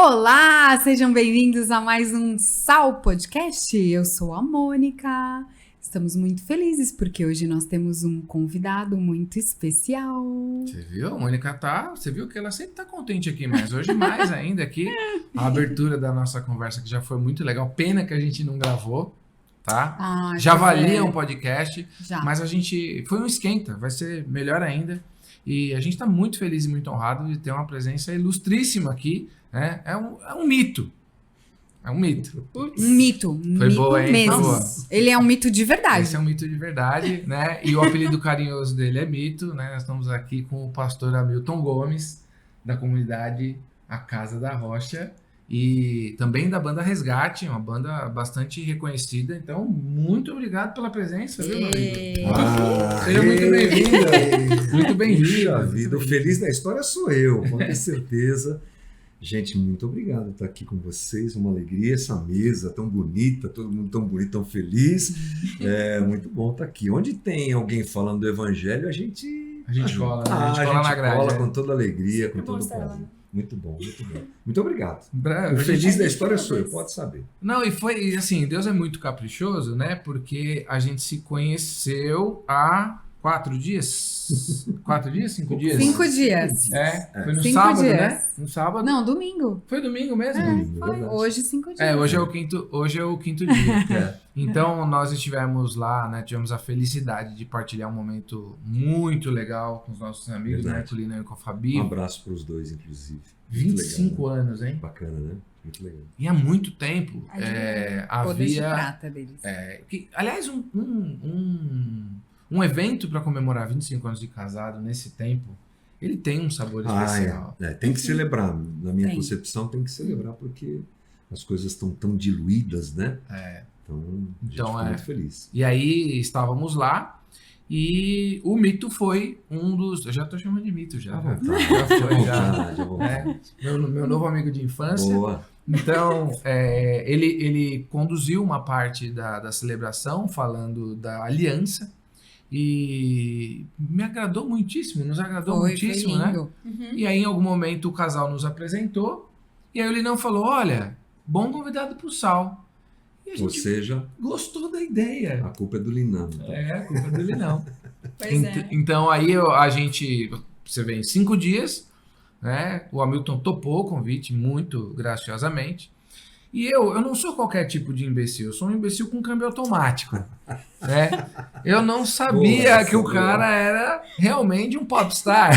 Olá, sejam bem-vindos a mais um Sal Podcast. Eu sou a Mônica. Estamos muito felizes porque hoje nós temos um convidado muito especial. Você viu? A Mônica você viu que ela sempre tá contente aqui, mas hoje mais ainda aqui, a abertura da nossa conversa que já foi muito legal. Pena que a gente não gravou, tá? Já valia um podcast, mas a gente... Foi um esquenta, vai ser melhor ainda. E a gente tá muito feliz e muito honrado de ter uma presença ilustríssima aqui, né? É um mito. É um mito. Um mito. Foi mito boa, hein? mesmo. Foi boa. Ele é um mito de verdade. Esse é um mito de verdade, né? E o apelido carinhoso dele é Mito, né? Nós estamos aqui com o pastor Hamilton Gomes, da comunidade A Casa da Rocha, e também da banda Resgate, uma banda bastante reconhecida. Então, muito obrigado pela presença, viu, meu amigo? Seja muito bem-vindo. Muito bem-vindo. O feliz da história sou eu, com certeza. Gente, muito obrigado por estar aqui com vocês, uma alegria, essa mesa tão bonita, todo mundo tão bonito, tão feliz. É muito bom estar aqui. Onde tem alguém falando do evangelho, a gente cola, né? A gente cola na grade. Cola com toda alegria, com todo prazer. Muito bom, muito bom. Muito obrigado. O feliz da história sou eu, pode saber. Não, e foi assim, Deus é muito caprichoso, né? Porque a gente se conheceu há 4 dias? 4 dias? 5 dias? 5 dias. Foi no sábado, dias. Né? No sábado. Não, domingo. Foi domingo mesmo? Foi. Hoje 5 dias. Hoje é o quinto dia. Então, nós estivemos lá, né? Tivemos a felicidade de partilhar um momento muito legal com os nossos amigos, né? Com o Lina e com a Fabi. Um abraço para os dois, inclusive. 25 legal, anos, hein? Bacana, né? Muito legal. E há muito tempo havia... de prata deles. Aliás, um evento para comemorar 25 anos de casado nesse tempo, ele tem um sabor especial. Tem que celebrar. Na minha concepção, tem que celebrar porque as coisas estão tão diluídas, né? Então, a gente ficou muito feliz. E aí, estávamos lá e o Mito foi um dos... Eu já estou chamando de Mito já. Já foi. Meu novo amigo de infância. Boa. Então, ele conduziu uma parte da celebração falando da aliança. E me agradou muitíssimo, nos agradou muitíssimo, né? Uhum. E aí, em algum momento, o casal nos apresentou. E aí o Linão falou, olha, bom convidado pro Sal. E a gente Ou seja, gostou da ideia. A culpa é do Linão. A culpa é do Linão. Pois Então aí a gente, você vê, em 5 dias, né? O Hamilton topou o convite muito graciosamente. E eu não sou qualquer tipo de imbecil, eu sou um imbecil com câmbio automático, né? Eu não sabia que o cara era realmente um popstar.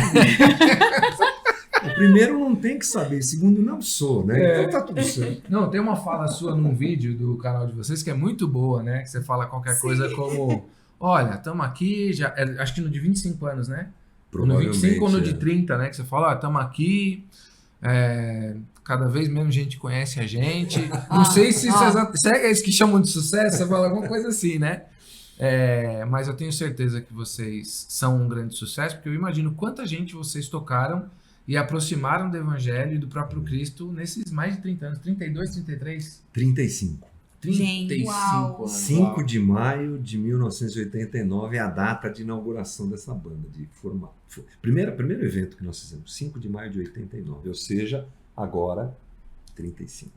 O primeiro não tem que saber, segundo não sou, né? Então tá tudo certo. Não, tem uma fala sua num vídeo do canal de vocês que é muito boa, né? Que você fala qualquer coisa como, olha, estamos aqui, já, acho que no de 25 anos, né? No 25 ou no de 30, né? Que você fala, estamos aqui... cada vez menos gente conhece a gente. Não sei se é isso que chamam de sucesso, você fala alguma coisa assim, né? Mas eu tenho certeza que vocês são um grande sucesso, porque eu imagino quanta gente vocês tocaram e aproximaram do Evangelho e do próprio Cristo nesses mais de 30 anos. 32, 33? 35. 35 anos. 5 de maio de 1989 é a data de inauguração dessa banda, de formato. Primeiro evento que nós fizemos, 5 de maio de 89, ou seja, agora 35.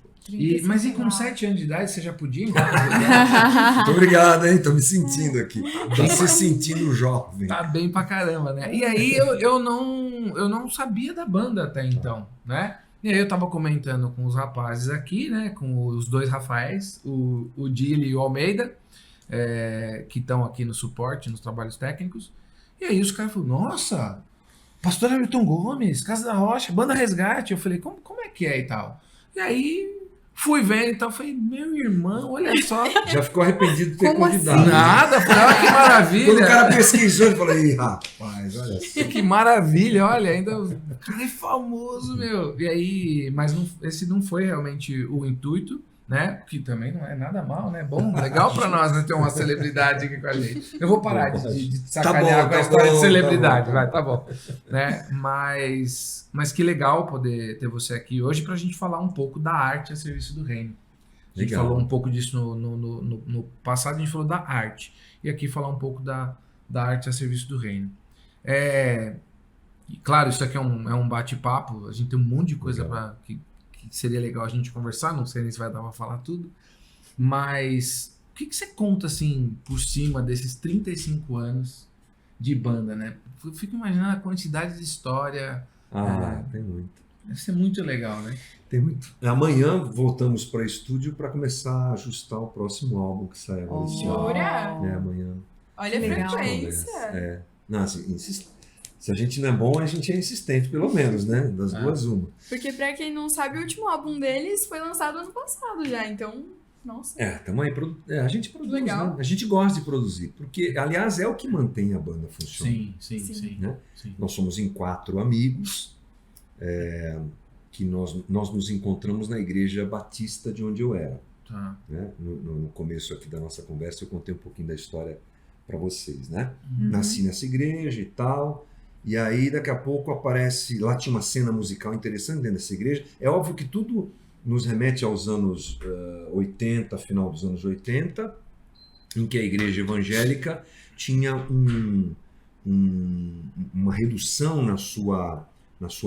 Mas e com 7 anos de idade você já podia? Muito obrigado, hein? Tô me sentindo aqui. Tô se sentindo jovem. Tá bem pra caramba, né? E aí eu não sabia da banda até então, né? E aí eu tava comentando com os rapazes aqui, né? Com os 2 Rafaéis, o Dili e o Almeida, que estão aqui no suporte, nos trabalhos técnicos. E aí os caras falaram, nossa, pastor Hamilton Gomes, Casa da Rocha, banda Resgate. Eu falei, como é que é e tal? E aí fui vendo e tal, falei, meu irmão, olha só. Já ficou arrependido de ter convidado. Assim? Nada, falei, olha que maravilha. Quando o cara pesquisou, ele falou, ih, rapaz, olha só. Que maravilha, olha, ainda o cara é famoso, meu. E aí, mas esse não foi realmente o intuito, né? Que também não é nada mal, né? Bom, legal pra nós, né? Ter uma celebridade aqui com a gente. Eu vou parar de sacanear com a história de celebridade, tá bom. Né? Mas que legal poder ter você aqui hoje pra gente falar um pouco da arte a serviço do reino. A gente falou um pouco disso no passado, a gente falou da arte. E aqui falar um pouco da arte a serviço do reino. E claro, isso aqui é um bate-papo, a gente tem um monte de coisa que seria legal a gente conversar, não sei nem se vai dar pra falar tudo, mas o que você conta, assim, por cima desses 35 anos de banda, né? Eu fico imaginando a quantidade de história. Tem muito. Deve ser muito legal, né? Tem muito. Amanhã voltamos para estúdio para começar a ajustar o próximo álbum que sai agora esse ano. Jura? Amanhã. Olha a Legal. frequência. Não, assim, se a gente não é bom, a gente é insistente, pelo menos, né? Das duas, uma. Porque pra quem não sabe, o último álbum deles foi lançado ano passado já, então, nossa. Tamo aí. A gente produz, Legal. né? A gente gosta de produzir, porque, aliás, é o que mantém a banda funcionando. Sim. Né? Nós somos em 4 amigos, que nós nos encontramos na igreja batista de onde eu era. Tá. Né? No começo aqui da nossa conversa, eu contei um pouquinho da história para vocês, né? Uhum. Nasci nessa igreja e tal, e aí daqui a pouco aparece, lá tinha uma cena musical interessante dentro dessa igreja. É óbvio que tudo nos remete aos anos 80, final dos anos 80, em que a igreja evangélica tinha uma redução na sua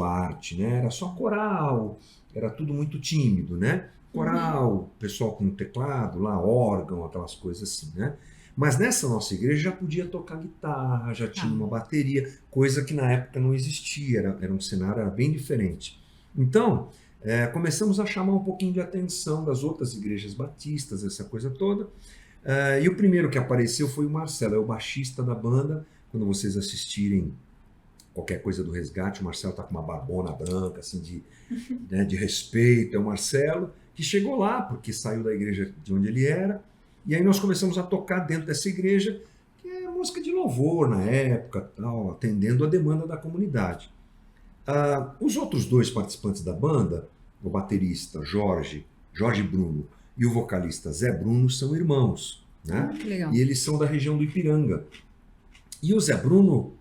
arte, né? Era só coral, era tudo muito tímido, né? Coral, pessoal com teclado lá, órgão, aquelas coisas assim, né? Mas nessa nossa igreja já podia tocar guitarra, já tinha uma bateria, coisa que na época não existia, era um cenário era bem diferente. Então, começamos a chamar um pouquinho de atenção das outras igrejas batistas, essa coisa toda. E o primeiro que apareceu foi o Marcelo, é o baixista da banda. Quando vocês assistirem qualquer coisa do Resgate, o Marcelo está com uma barbona branca, assim, de respeito. É o Marcelo, que chegou lá, porque saiu da igreja de onde ele era. E aí nós começamos a tocar dentro dessa igreja, que é música de louvor na época, tal, atendendo a demanda da comunidade. Os outros 2 participantes da banda, o baterista Jorge Bruno e o vocalista Zé Bruno, são irmãos, né? Que legal. E eles são da região do Ipiranga. E o Zé Bruno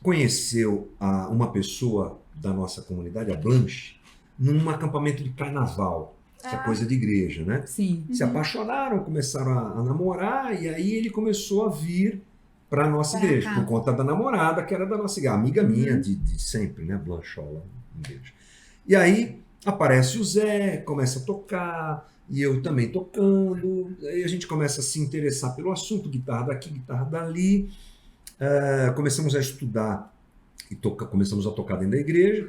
conheceu uma pessoa da nossa comunidade, a Blanche, num acampamento de carnaval, que é coisa de igreja, né? Sim. Se apaixonaram, começaram a namorar, e aí ele começou a vir para a nossa igreja, por conta da namorada, que era da nossa igreja, amiga minha de sempre, né? Blanchola, um beijo. E aí aparece o Zé, começa a tocar, e eu também tocando, aí a gente começa a se interessar pelo assunto, guitarra daqui, guitarra dali, começamos a estudar, começamos a tocar dentro da igreja,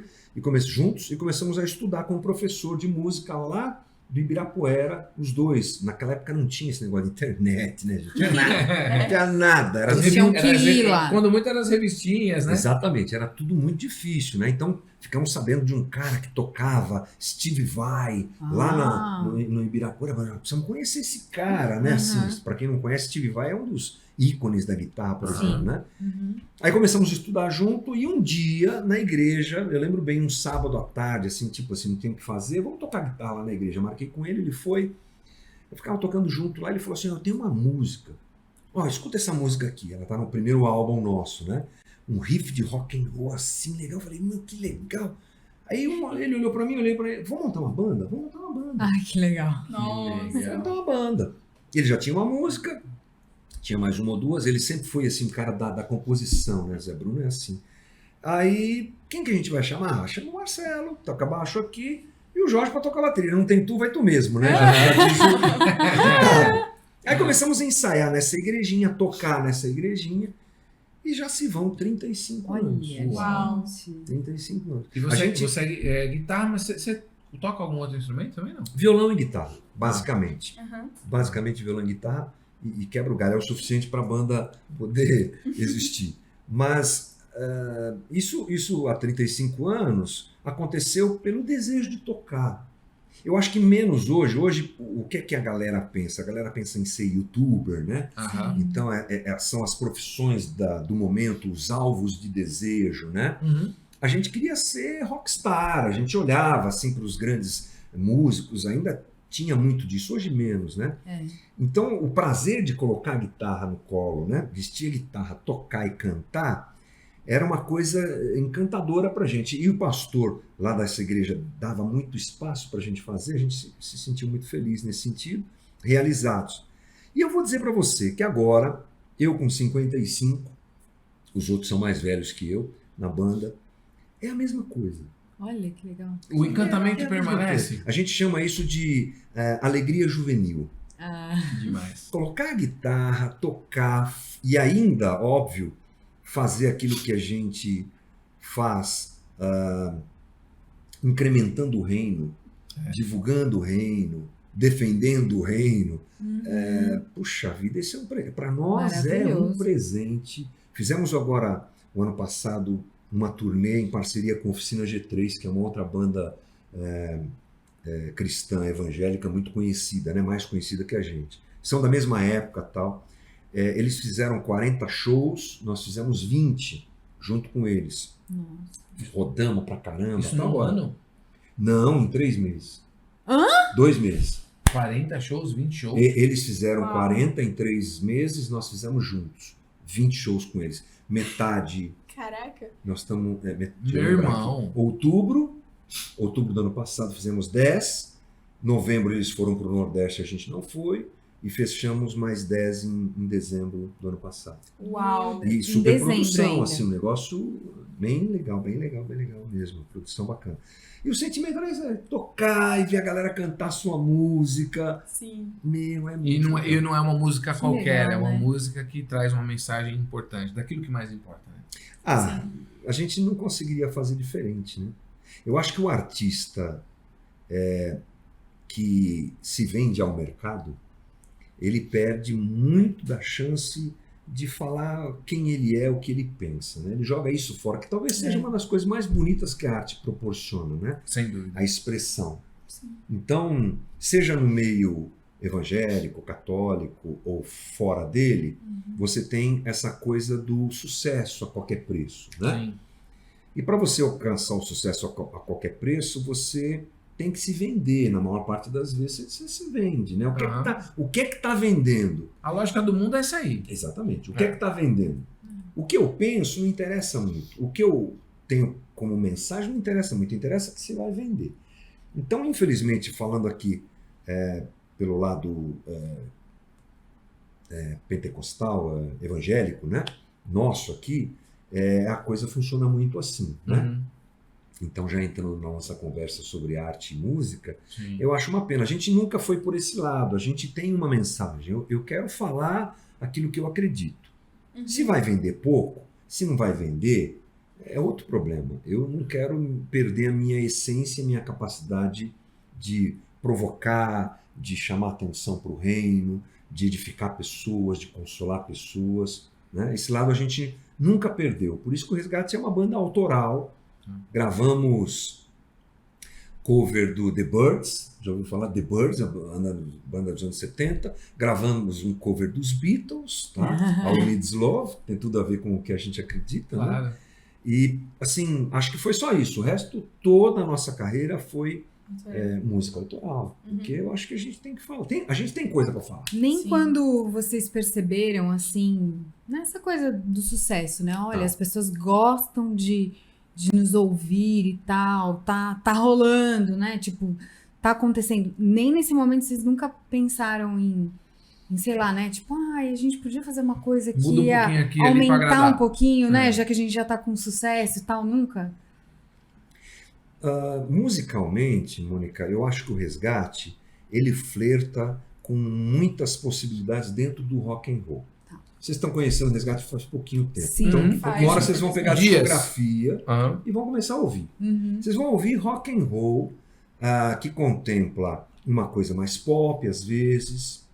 juntos, e começamos a estudar com um professor de música lá do Ibirapuera, os 2. Naquela época não tinha esse negócio de internet, né? Não tinha nada. Era Tinham que ir lá. Quando muito eram as revistinhas, né? Exatamente, era tudo muito difícil, né? Então, ficamos sabendo de um cara que tocava Steve Vai, lá no Ibirapuera. Precisamos conhecer esse cara, né? Assim, para quem não conhece, Steve Vai é um dos ícones da guitarra, por exemplo, né? Aí começamos a estudar junto, e um dia, na igreja, eu lembro bem, um sábado à tarde, assim, tipo assim, não tem o que fazer, vamos tocar guitarra lá na igreja. Marquei com ele foi, eu ficava tocando junto lá, ele falou assim, eu tenho uma música, escuta essa música aqui, ela tá no primeiro álbum nosso, né? Um riff de rock and roll assim, legal. Eu falei, meu, que legal. Aí ele olhou pra mim, eu olhei pra ele, vamos montar uma banda? Vamos montar uma banda. Ai, que legal. Nossa. Vamos montar uma banda. Ele já tinha uma música, tinha mais uma ou duas, ele sempre foi assim, o cara da composição, né? Zé Bruno é assim. Aí, quem que a gente vai chamar? Chama o Marcelo, toca baixo aqui, e o Jorge pra tocar bateria. Não tem tu, vai tu mesmo, né? Aí começamos a ensaiar nessa igrejinha, tocar nessa igrejinha, e já se vão 35 anos. Uau. 35 anos. E você é guitarra, mas você toca algum outro instrumento também, não? Violão e guitarra, basicamente. Uhum. Basicamente violão e guitarra, e quebra o galho, é o suficiente para a banda poder existir. Mas isso há 35 anos aconteceu pelo desejo de tocar. Eu acho que menos hoje. Hoje, o que é que a galera pensa? A galera pensa em ser youtuber, né? Então, são as profissões do momento, os alvos de desejo, né? A gente queria ser rockstar, a gente olhava assim para os grandes músicos, ainda tinha muito disso, hoje menos, né? Então, o prazer de colocar a guitarra no colo, né? Vestir a guitarra, tocar e cantar, era uma coisa encantadora para a gente. E o pastor lá dessa igreja dava muito espaço para a gente fazer, a gente se sentiu muito feliz nesse sentido, realizados. E eu vou dizer para você que agora, eu com 55, os outros são mais velhos que eu, na banda, é a mesma coisa. Olha que legal. O encantamento É a mesma permanece. coisa. A gente chama isso de alegria juvenil. Demais. Colocar a guitarra, tocar e ainda, óbvio, fazer aquilo que a gente faz, incrementando o reino, divulgando o reino, defendendo o reino. Puxa vida, esse para nós é um Maravilhoso. presente. Fizemos agora, o ano passado, uma turnê em parceria com a Oficina G3, que é uma outra banda cristã, evangélica, muito conhecida, né? Mais conhecida que a gente. São da mesma época tal. Eles fizeram 40 shows, nós fizemos 20 junto com eles. Nossa. Rodamos pra caramba. Isso tá num agora. ano? Não, em 3 meses. Hã? 2 meses. 40 shows, 20 shows. Eles fizeram Uau. 40 em 3 meses, nós fizemos juntos. 20 shows com eles. Metade, Caraca. nós estamos... Meu irmão. Outubro do ano passado fizemos 10. Novembro eles foram para o Nordeste, a gente não foi. E fechamos mais 10 em dezembro do ano passado. Uau. E Em super dezembro produção, ainda. assim, um negócio bem legal mesmo. Produção bacana. E o sentimento é tocar e ver a galera cantar sua música. Sim. Meu, é muito E legal. não é uma música Que qualquer, legal, é uma né? música que traz uma mensagem importante, daquilo que mais importa. Né? A gente não conseguiria fazer diferente, né? Eu acho que o artista que se vende ao mercado, ele perde muito da chance de falar quem ele é, o que ele pensa, né? Ele joga isso fora, que talvez seja uma das coisas mais bonitas que a arte proporciona, né? Sem dúvida. A expressão. Sim. Então, seja no meio evangélico, católico ou fora dele, você tem essa coisa do sucesso a qualquer preço, né? Sim. E para você alcançar o sucesso a qualquer preço, você tem que se vender. Na maior parte das vezes você se vende, né? O que é que tá vendendo? A lógica do mundo é essa aí. Exatamente. O que é que está vendendo? O que eu penso não interessa muito. O que eu tenho como mensagem não interessa muito. Interessa que você vai vender. Então, infelizmente, falando aqui pelo lado pentecostal, evangélico, né? Nosso aqui, a coisa funciona muito assim, né? Uhum. Então, já entrando na nossa conversa sobre arte e música, Sim. eu acho uma pena. A gente nunca foi por esse lado. A gente tem uma mensagem. Eu quero falar aquilo que eu acredito. Se vai vender pouco, se não vai vender, é outro problema. Eu não quero perder a minha essência, a minha capacidade de provocar, de chamar atenção para o reino, de edificar pessoas, de consolar pessoas, né? Esse lado a gente nunca perdeu. Por isso que o Resgate é uma banda autoral. Gravamos cover do The Byrds, já ouviu falar? The Byrds, a banda dos anos 70. Gravamos um cover dos Beatles, tá? All Needs Love, tem tudo a ver com o que a gente acredita, né? Claro. E, assim, acho que foi só isso. O resto, toda a nossa carreira foi música autoral. Porque eu acho que a gente tem que falar. A gente tem coisa para falar. Nem Sim. quando vocês perceberam, assim, nessa coisa do sucesso, né? Olha, Tá. as pessoas gostam de nos ouvir e tal, tá rolando, né? Tipo, tá acontecendo. Nem nesse momento vocês nunca pensaram em sei lá, né? Tipo, a gente podia fazer uma coisa que Muda um ia pouquinho aqui, ali pra aumentar agradar. um pouquinho, né? É. Já que a gente já tá com sucesso e tal, nunca? Musicalmente, Mônica, eu acho que o Resgate, ele flerta com muitas possibilidades dentro do rock and roll. Tá. Vocês estão conhecendo o Resgate faz pouquinho tempo. Sim. Então, Faz. uma hora vocês vão pegar a Dias. discografia Aham. e vão começar a ouvir. Uhum. Vocês vão ouvir rock and roll, que contempla uma coisa mais pop, às vezes,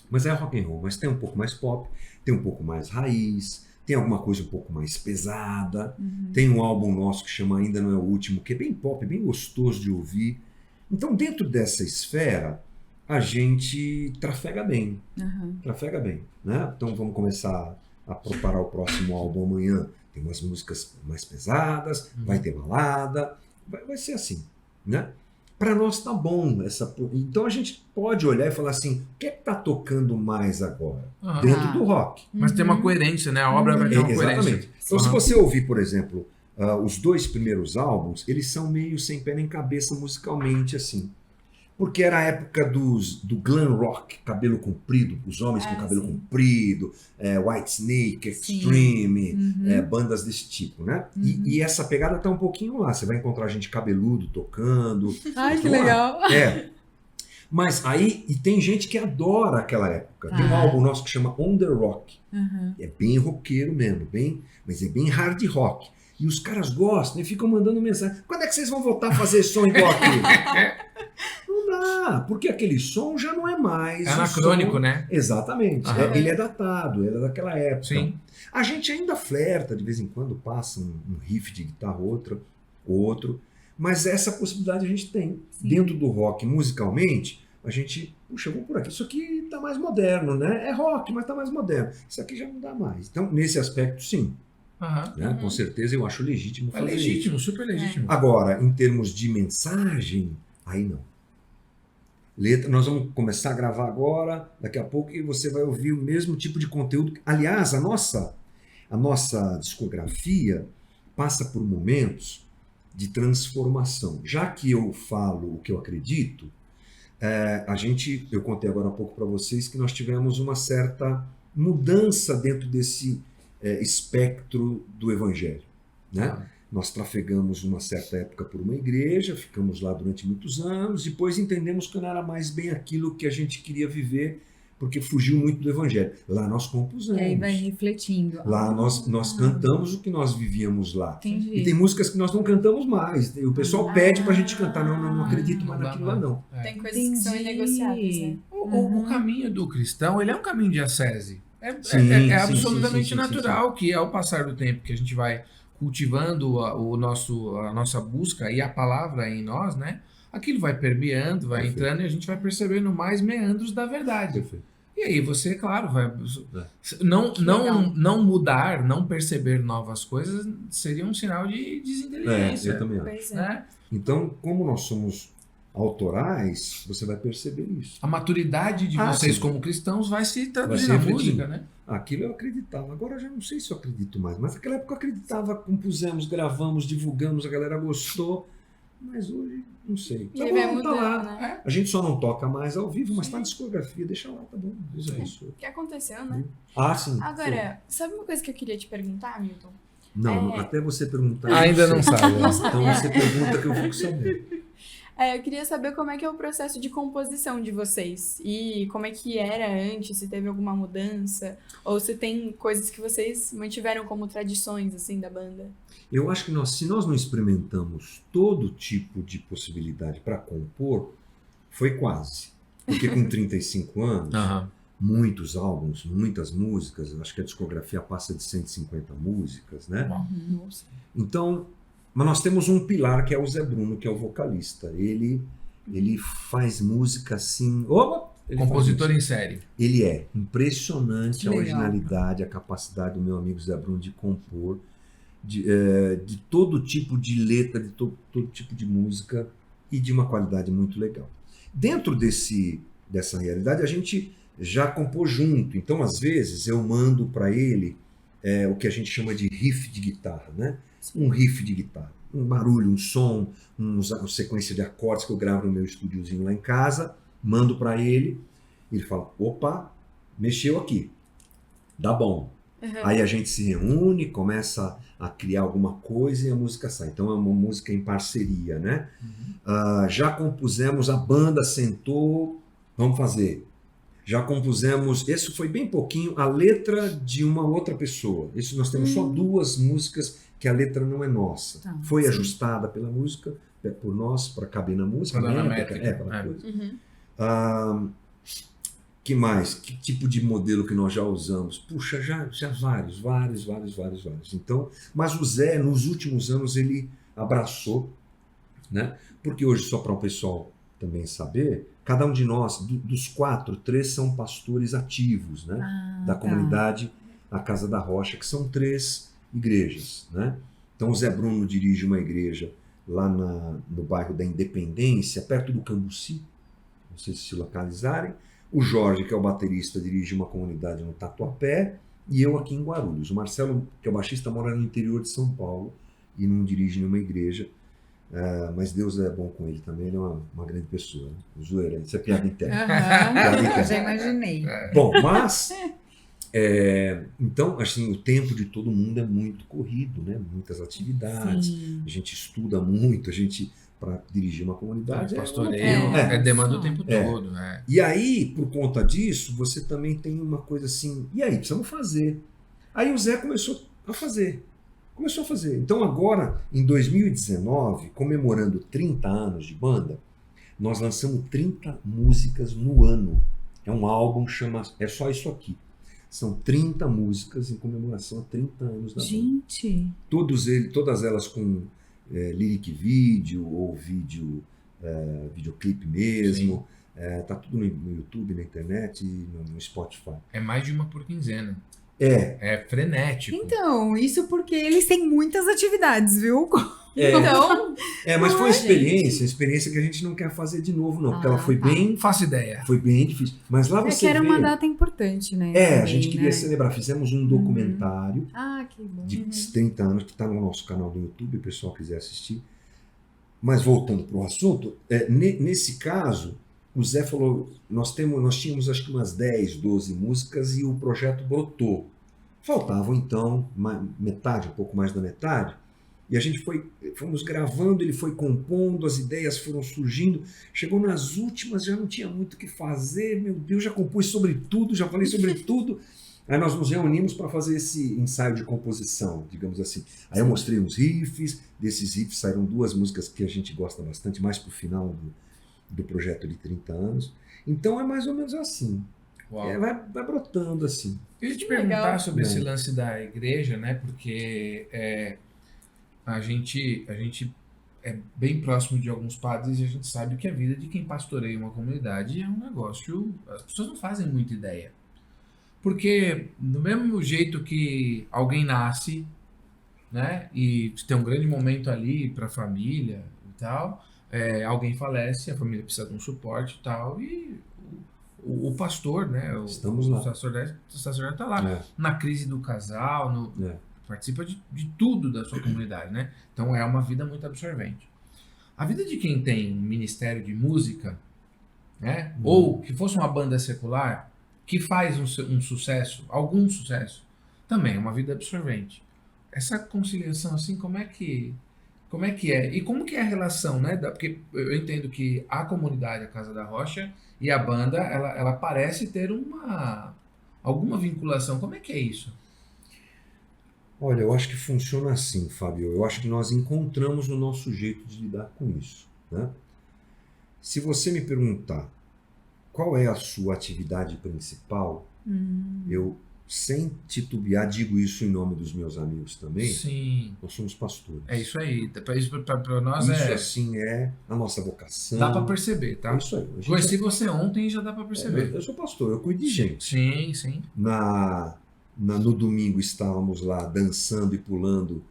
mas é rock and roll, mas tem um pouco mais pop, tem um pouco mais raiz, tem alguma coisa um pouco mais pesada. Tem um álbum nosso que chama Ainda Não É o Último, que é bem pop, bem gostoso de ouvir. Então, dentro dessa esfera, a gente trafega bem. Trafega bem, né? Então, vamos começar a preparar o próximo álbum amanhã. Tem umas músicas mais pesadas, vai ter balada, vai ser assim, né? Para nós tá bom. Então, a gente pode olhar e falar assim, o que é que tá tocando mais agora? Aham. Dentro do rock. Mas tem uma coerência, né? A obra vai ter uma coerência. Exatamente. Então, se você ouvir, por exemplo, os 2 primeiros álbuns, eles são meio sem pé nem cabeça musicalmente, assim. Porque era a época do glam rock, cabelo comprido, os homens com cabelo comprido, White Snake, Extreme, bandas desse tipo, né? E essa pegada tá um pouquinho lá. Você vai encontrar gente cabeludo tocando. Ai, que legal. Mas aí, e tem gente que adora aquela época. Tem um álbum nosso que chama On The Rock. É bem roqueiro mesmo, mas é bem hard rock. E os caras gostam e ficam mandando mensagem. Quando é que vocês vão voltar a fazer som igual aquele? Não dá, porque aquele som já não é mais. É anacrônico, som... né? Exatamente. Ele é datado, ele é daquela época. Sim. A gente ainda flerta, de vez em quando passa um riff de guitarra outro. Mas essa possibilidade a gente tem. Sim. Dentro do rock, musicalmente, a gente, puxa, vamos por aqui. Isso aqui tá mais moderno, né? É rock, mas tá mais moderno. Isso aqui já não dá mais. Então, nesse aspecto, sim. Né? Com certeza eu acho legítimo fazer isso. É legítimo, super legítimo. Agora, em termos de mensagem, aí não. Letra, nós vamos começar a gravar agora, daqui a pouco, e você vai ouvir o mesmo tipo de conteúdo. Aliás, a nossa discografia passa por momentos de transformação. Já que eu falo o que eu acredito, eu contei agora há pouco para vocês que nós tivemos uma certa mudança dentro desse espectro do evangelho, né? Nós trafegamos uma certa época por uma igreja, ficamos lá durante muitos anos, depois entendemos que não era mais bem aquilo que a gente queria viver, porque fugiu muito do evangelho. Lá nós compusemos. E aí vai refletindo. Lá nós cantamos o que nós vivíamos lá. Entendi. E tem músicas que nós não cantamos mais. O pessoal pede pra gente cantar. Não acredito mais naquilo lá, não. Tem coisas que são inegociáveis, né? O caminho do cristão, ele é um caminho de ascese. Sim, absolutamente natural que ao passar do tempo que a gente vai cultivando a nossa busca e a palavra em nós, né? Aquilo vai permeando, vai entrando e a gente vai percebendo mais meandros da verdade. E aí você, claro, vai... Não mudar, não perceber novas coisas seria um sinal de desinteligência. Eu também acho. Né? Então, como nós somos autorais, você vai perceber isso. A maturidade de vocês como cristãos vai se traduzir na música, né? Aquilo eu acreditava. Agora eu já não sei se eu acredito mais. Mas naquela época eu acreditava, compusemos, gravamos, divulgamos, a galera gostou. Mas hoje, não sei. E vai mudando, lá. Né? A gente só não toca mais ao vivo, mas tá na discografia. Deixa lá, tá bom. O que aconteceu, né? Sim. Agora, sabe uma coisa que eu queria te perguntar, Milton? Não, até você perguntar. Ainda não sabe. Então você pergunta que eu fico sabendo. Eu queria saber como é que é o processo de composição de vocês. E como é que era antes, se teve alguma mudança, ou se tem coisas que vocês mantiveram como tradições, assim, da banda. Eu acho que se nós não experimentamos todo tipo de possibilidade para compor, foi quase. Porque com 35 anos, muitos álbuns, muitas músicas, eu acho que a discografia passa de 150 músicas, né? Nossa. Então... Mas nós temos um pilar que é o Zé Bruno, que é o vocalista. Ele faz música assim... Compositor em série. Ele é impressionante a originalidade, a capacidade do meu amigo Zé Bruno de compor, de todo tipo de letra, de todo tipo de música e de uma qualidade muito legal. Dentro dessa realidade, a gente já compôs junto. Então, às vezes, eu mando para ele o que a gente chama de riff de guitarra, né? Um riff de guitarra, um barulho, um som, uma sequência de acordes que eu gravo no meu estúdiozinho lá em casa, mando para ele fala, opa, mexeu aqui, dá bom. Aí a gente se reúne, começa a criar alguma coisa e a música sai. Então é uma música em parceria, né? Já compusemos, a banda sentou, vamos fazer. Já compusemos, isso foi bem pouquinho, a letra de uma outra pessoa. Isso nós temos só 2 músicas que a letra não é nossa. Foi ajustada pela música, por nós, para caber na música. Que mais? Que tipo de modelo que nós já usamos? Puxa, já vários. Então, mas o Zé, nos últimos anos, ele abraçou, né? Porque hoje, só para o pessoal também saber, cada um de nós, dos 4, 3 são pastores ativos, né? Da comunidade, a Casa da Rocha, que são 3 igrejas, né? Então o Zé Bruno dirige uma igreja lá no bairro da Independência, perto do Cambuci, não sei se localizarem. O Jorge, que é o baterista, dirige uma comunidade no Tatuapé, e eu aqui em Guarulhos. O Marcelo, que é o baixista, mora no interior de São Paulo e não dirige nenhuma igreja. mas Deus é bom com ele também, ele é uma grande pessoa. Né? Zoeira, isso é piada interna. Aham, já imaginei. Bom, mas então, assim, o tempo de todo mundo é muito corrido, né? Muitas atividades, Sim. a gente estuda muito, a gente para dirigir uma comunidade Pastoreio demanda o tempo todo. E aí, por conta disso, você também tem uma coisa assim, e aí, precisamos fazer. Aí o Zé começou a fazer. Então agora, em 2019, comemorando 30 anos de banda, nós lançamos 30 músicas no ano. É um álbum, é só isso aqui. São 30 músicas em comemoração a 30 anos da banda. Gente. Todas elas com lyric vídeo ou videoclipe mesmo. Tá tudo no YouTube, na internet e no Spotify. É mais de uma por quinzena. É frenético. Então, isso porque eles têm muitas atividades, viu? Então, mas foi uma experiência que a gente não quer fazer de novo, não. Porque ela foi Não faço ideia. foi bem difícil. Mas lá você que era vê... uma data importante, né? a também, gente queria né? celebrar. Fizemos um documentário Que bom. de 30 anos, que está no nosso canal do YouTube, o pessoal quiser assistir. Mas voltando para o assunto, nesse caso, o Zé falou, nós tínhamos acho que umas 10, 12 músicas e o projeto brotou. Faltavam então metade, um pouco mais da metade, e a gente fomos gravando, ele foi compondo, as ideias foram surgindo, chegou nas últimas, já não tinha muito o que fazer, meu Deus, já compus sobre tudo, já falei sobre tudo. Aí nós nos reunimos para fazer esse ensaio de composição, digamos assim. Aí eu mostrei uns riffs, desses riffs saíram 2 músicas que a gente gosta bastante, mais pro final do projeto de 30 anos. Então é mais ou menos assim. Vai brotando assim. Eu ia te perguntar sobre esse lance da igreja, né? Porque a gente é bem próximo de alguns padres e a gente sabe que a vida de quem pastoreia uma comunidade é um negócio... As pessoas não fazem muita ideia. Porque do mesmo jeito que alguém nasce, né? E tem um grande momento ali para a família e tal... alguém falece, a família precisa de um suporte e tal, e o pastor, né, o sacerdote está lá, na crise do casal, participa de tudo da sua comunidade, né? Então é uma vida muito absorvente. A vida de quem tem um ministério de música, né, ou que fosse uma banda secular, que faz um sucesso, algum sucesso, também é uma vida absorvente. Essa conciliação, assim, como é que é? E como que é a relação, né? Porque eu entendo que a comunidade, a Casa da Rocha, e a banda, ela parece ter alguma vinculação. Como é que é isso? Olha, eu acho que funciona assim, Fábio. Eu acho que nós encontramos o nosso jeito de lidar com isso, né? Se você me perguntar qual é a sua atividade principal, eu... sem titubear, digo isso em nome dos meus amigos também. Sim. Nós somos pastores. É isso aí. Para nós isso assim é a nossa vocação. Dá para perceber, tá? É isso aí. Conheci você ontem e já dá para perceber. Eu sou pastor, eu cuido de gente. Sim, sim. No domingo estávamos lá dançando e pulando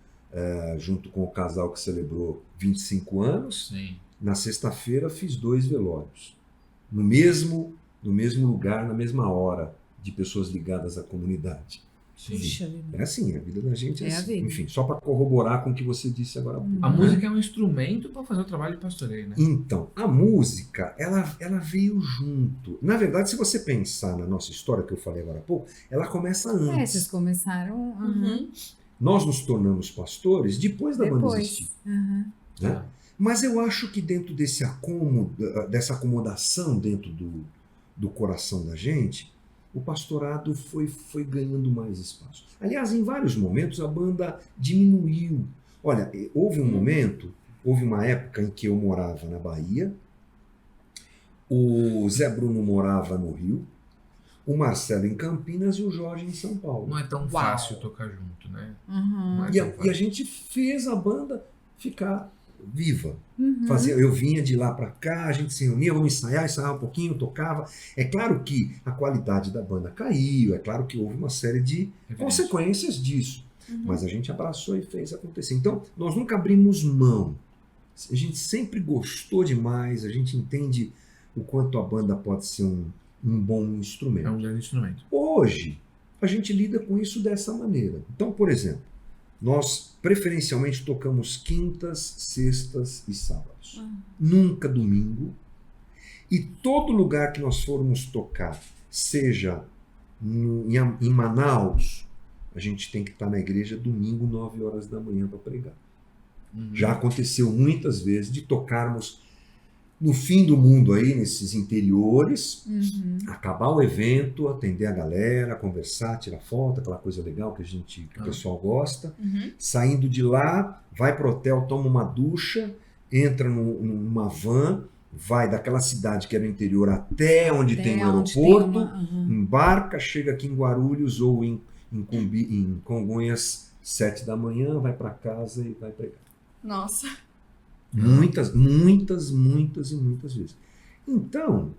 junto com o casal que celebrou 25 anos. Sim. Na sexta-feira fiz 2 velórios. No mesmo lugar, na mesma hora, de pessoas ligadas à comunidade. Sim. É assim, a vida da gente é assim. Vida. Enfim, só para corroborar com o que você disse agora. A música é um instrumento para fazer o trabalho de pastoreio, né? Então, a música, ela veio junto. Na verdade, se você pensar na nossa história, que eu falei agora há pouco, ela começa antes. Vocês começaram... Nós nos tornamos pastores depois da banda existir. Né? Mas eu acho que dentro dessa acomodação dentro do coração da gente, o pastorado foi ganhando mais espaço. Aliás, em vários momentos a banda diminuiu. Olha, houve uma época em que eu morava na Bahia, o Zé Bruno morava no Rio, o Marcelo em Campinas e o Jorge em São Paulo. Não é tão fácil tocar junto, né? E a gente fez a banda ficar viva. Eu vinha de lá para cá, a gente se reunia, vamos ensaiar um pouquinho, tocava. É claro que a qualidade da banda caiu, é claro que houve uma série de consequências disso, mas a gente abraçou e fez acontecer. Então, nós nunca abrimos mão. A gente sempre gostou demais, a gente entende o quanto a banda pode ser um bom instrumento. É um grande instrumento. Hoje, a gente lida com isso dessa maneira. Então, por exemplo, Nós preferencialmente tocamos quintas, sextas e sábados. Nunca domingo. E todo lugar que nós formos tocar, seja em Manaus, a gente tem que estar na igreja domingo, 9 horas da manhã para pregar. Já aconteceu muitas vezes de tocarmos no fim do mundo aí, nesses interiores, acabar o evento, atender a galera, conversar, tirar foto, aquela coisa legal que o pessoal gosta. Saindo de lá, vai pro hotel, toma uma ducha, entra numa van, vai daquela cidade que é no interior até onde tem o aeroporto, embarca, chega aqui em Guarulhos ou em Congonhas, 7 da manhã, vai para casa e vai pregar. Nossa. Muitas vezes. Então,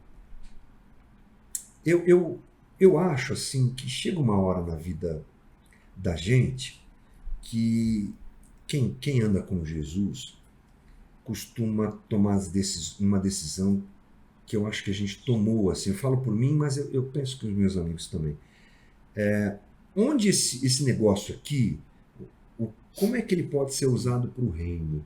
eu acho assim que chega uma hora na vida da gente que quem anda com Jesus costuma tomar uma decisão que eu acho que a gente tomou, assim, eu falo por mim, mas eu penso que os meus amigos também. Onde esse negócio aqui, como é que ele pode ser usado para o reino?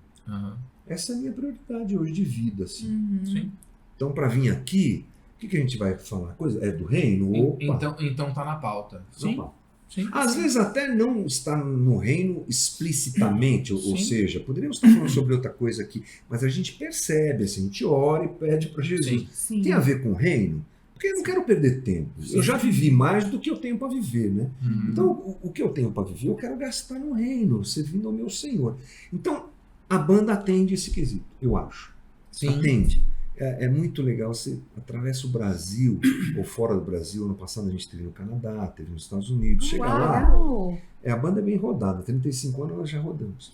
Essa é a minha prioridade hoje de vida, assim. Sim. Então, para vir aqui, o que a gente vai falar? Coisa é do reino? Opa. Então tá na pauta. Sim. Opa. Sim. Às vezes até não está no reino explicitamente, ou seja, poderíamos estar falando sobre outra coisa aqui, mas a gente percebe, assim, a gente ora e pede para Jesus. Sim. Tem a ver com o reino? Porque eu não quero perder tempo. Eu já vivi mais do que eu tenho para viver, né? Então, o que eu tenho para viver, eu quero gastar no reino, servindo ao meu Senhor. Então, a banda atende esse quesito, eu acho. Sim. Atende. É muito legal, você atravessa o Brasil, ou fora do Brasil. Ano passado a gente teve no Canadá, teve nos Estados Unidos. Chega lá, a banda é bem rodada, 35 anos nós já rodamos.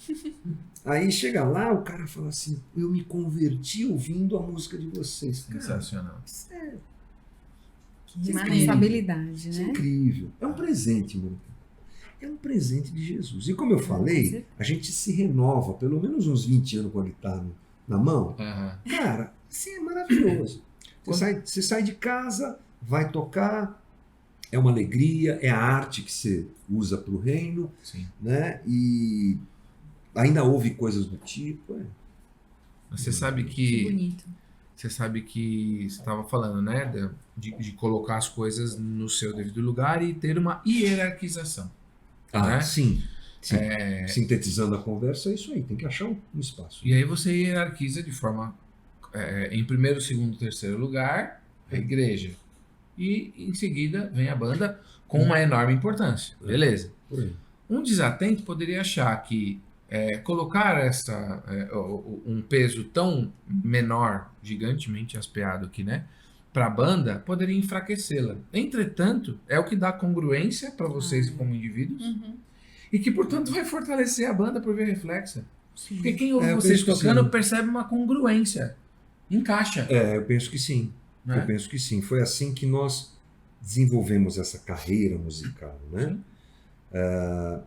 Aí chega lá, o cara fala assim, eu me converti ouvindo a música de vocês. Sensacional. Que responsabilidade, Isso é né? incrível. É um presente, mano. É um presente de Jesus. E como eu falei, a gente se renova, pelo menos uns 20 anos com a guitarra na mão. Cara, assim, é maravilhoso. Você sai de casa, vai tocar, é uma alegria, é a arte que você usa para o reino, né? E ainda ouve coisas do tipo. Você sabe Que que bonito. você estava falando, né, de colocar as coisas no seu devido lugar e ter uma hierarquização. Né? Sim. Sintetizando a conversa, é isso aí, tem que achar um espaço. E aí você hierarquiza de forma, em primeiro, segundo, terceiro lugar, a igreja. E em seguida vem a banda com uma enorme importância. Beleza. Por aí. Um desatento poderia achar que colocar um peso tão menor, gigantemente aspeado aqui, né, para a banda, poderia enfraquecê-la. Entretanto, é o que dá congruência para vocês como indivíduos e que, portanto, vai fortalecer a banda por via reflexa. Porque quem ouve vocês tocando percebe uma congruência. Encaixa. Eu penso que sim. Né? Eu penso que sim. Foi assim que nós desenvolvemos essa carreira musical, né?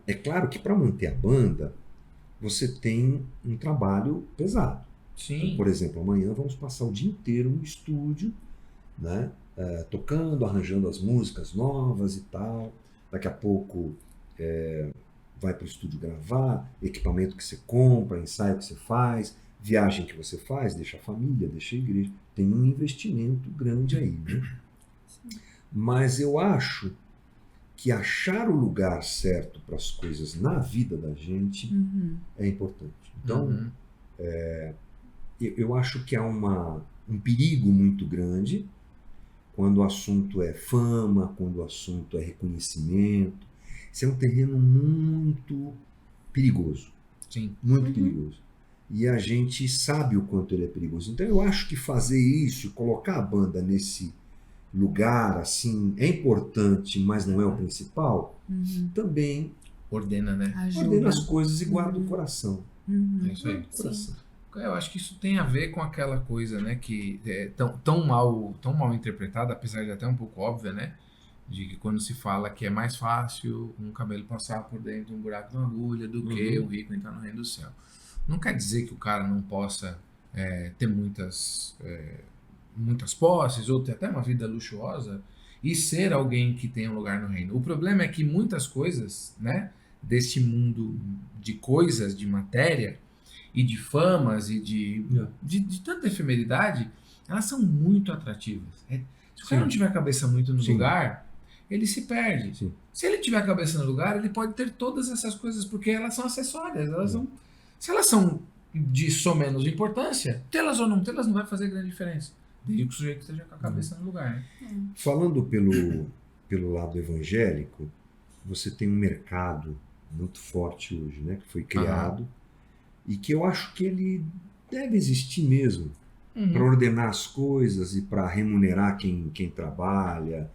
É claro que para manter a banda, você tem um trabalho pesado. Sim. Então, por exemplo, amanhã vamos passar o dia inteiro no estúdio, né? Tocando, arranjando as músicas novas e tal. Daqui a pouco vai para o estúdio gravar, equipamento que você compra, ensaio que você faz, viagem que você faz, deixa a família, deixa a igreja. Tem um investimento grande aí, né? Mas eu acho que achar o lugar certo para as coisas na vida da gente é importante. Então, eu acho que há um perigo muito grande quando o assunto é fama, quando o assunto é reconhecimento. Isso é um terreno muito perigoso. Sim. Muito perigoso. E a gente sabe o quanto ele é perigoso. Então eu acho que fazer isso, colocar a banda nesse lugar, assim, é importante, mas não é o principal, também Ordena, né? ordena as coisas e guarda o coração. É isso aí. Coração. Eu acho que isso tem a ver com aquela coisa, né, que é tão mal interpretada, apesar de até um pouco óbvia, né, de que quando se fala que é mais fácil um camelo passar por dentro de um buraco de uma agulha do que o rico entrar no reino do céu. Não quer dizer que o cara não possa ter muitas posses ou ter até uma vida luxuosa e ser alguém que tenha um lugar no reino. O problema é que muitas coisas, né, deste mundo de coisas, de matéria e de famas e de tanta efemeridade, elas são muito atrativas. Se o cara não tiver a cabeça muito no lugar, ele se perde. Sim. Se ele tiver a cabeça no lugar, ele pode ter todas essas coisas, porque elas são acessórias. Se elas são de só menos importância, tê-las ou não tê-las não vai fazer grande diferença. Desde que o sujeito esteja com a cabeça no lugar. Né? Falando pelo lado evangélico, você tem um mercado muito forte hoje, né? Que foi criado e que eu acho que ele deve existir mesmo para ordenar as coisas e para remunerar quem trabalha,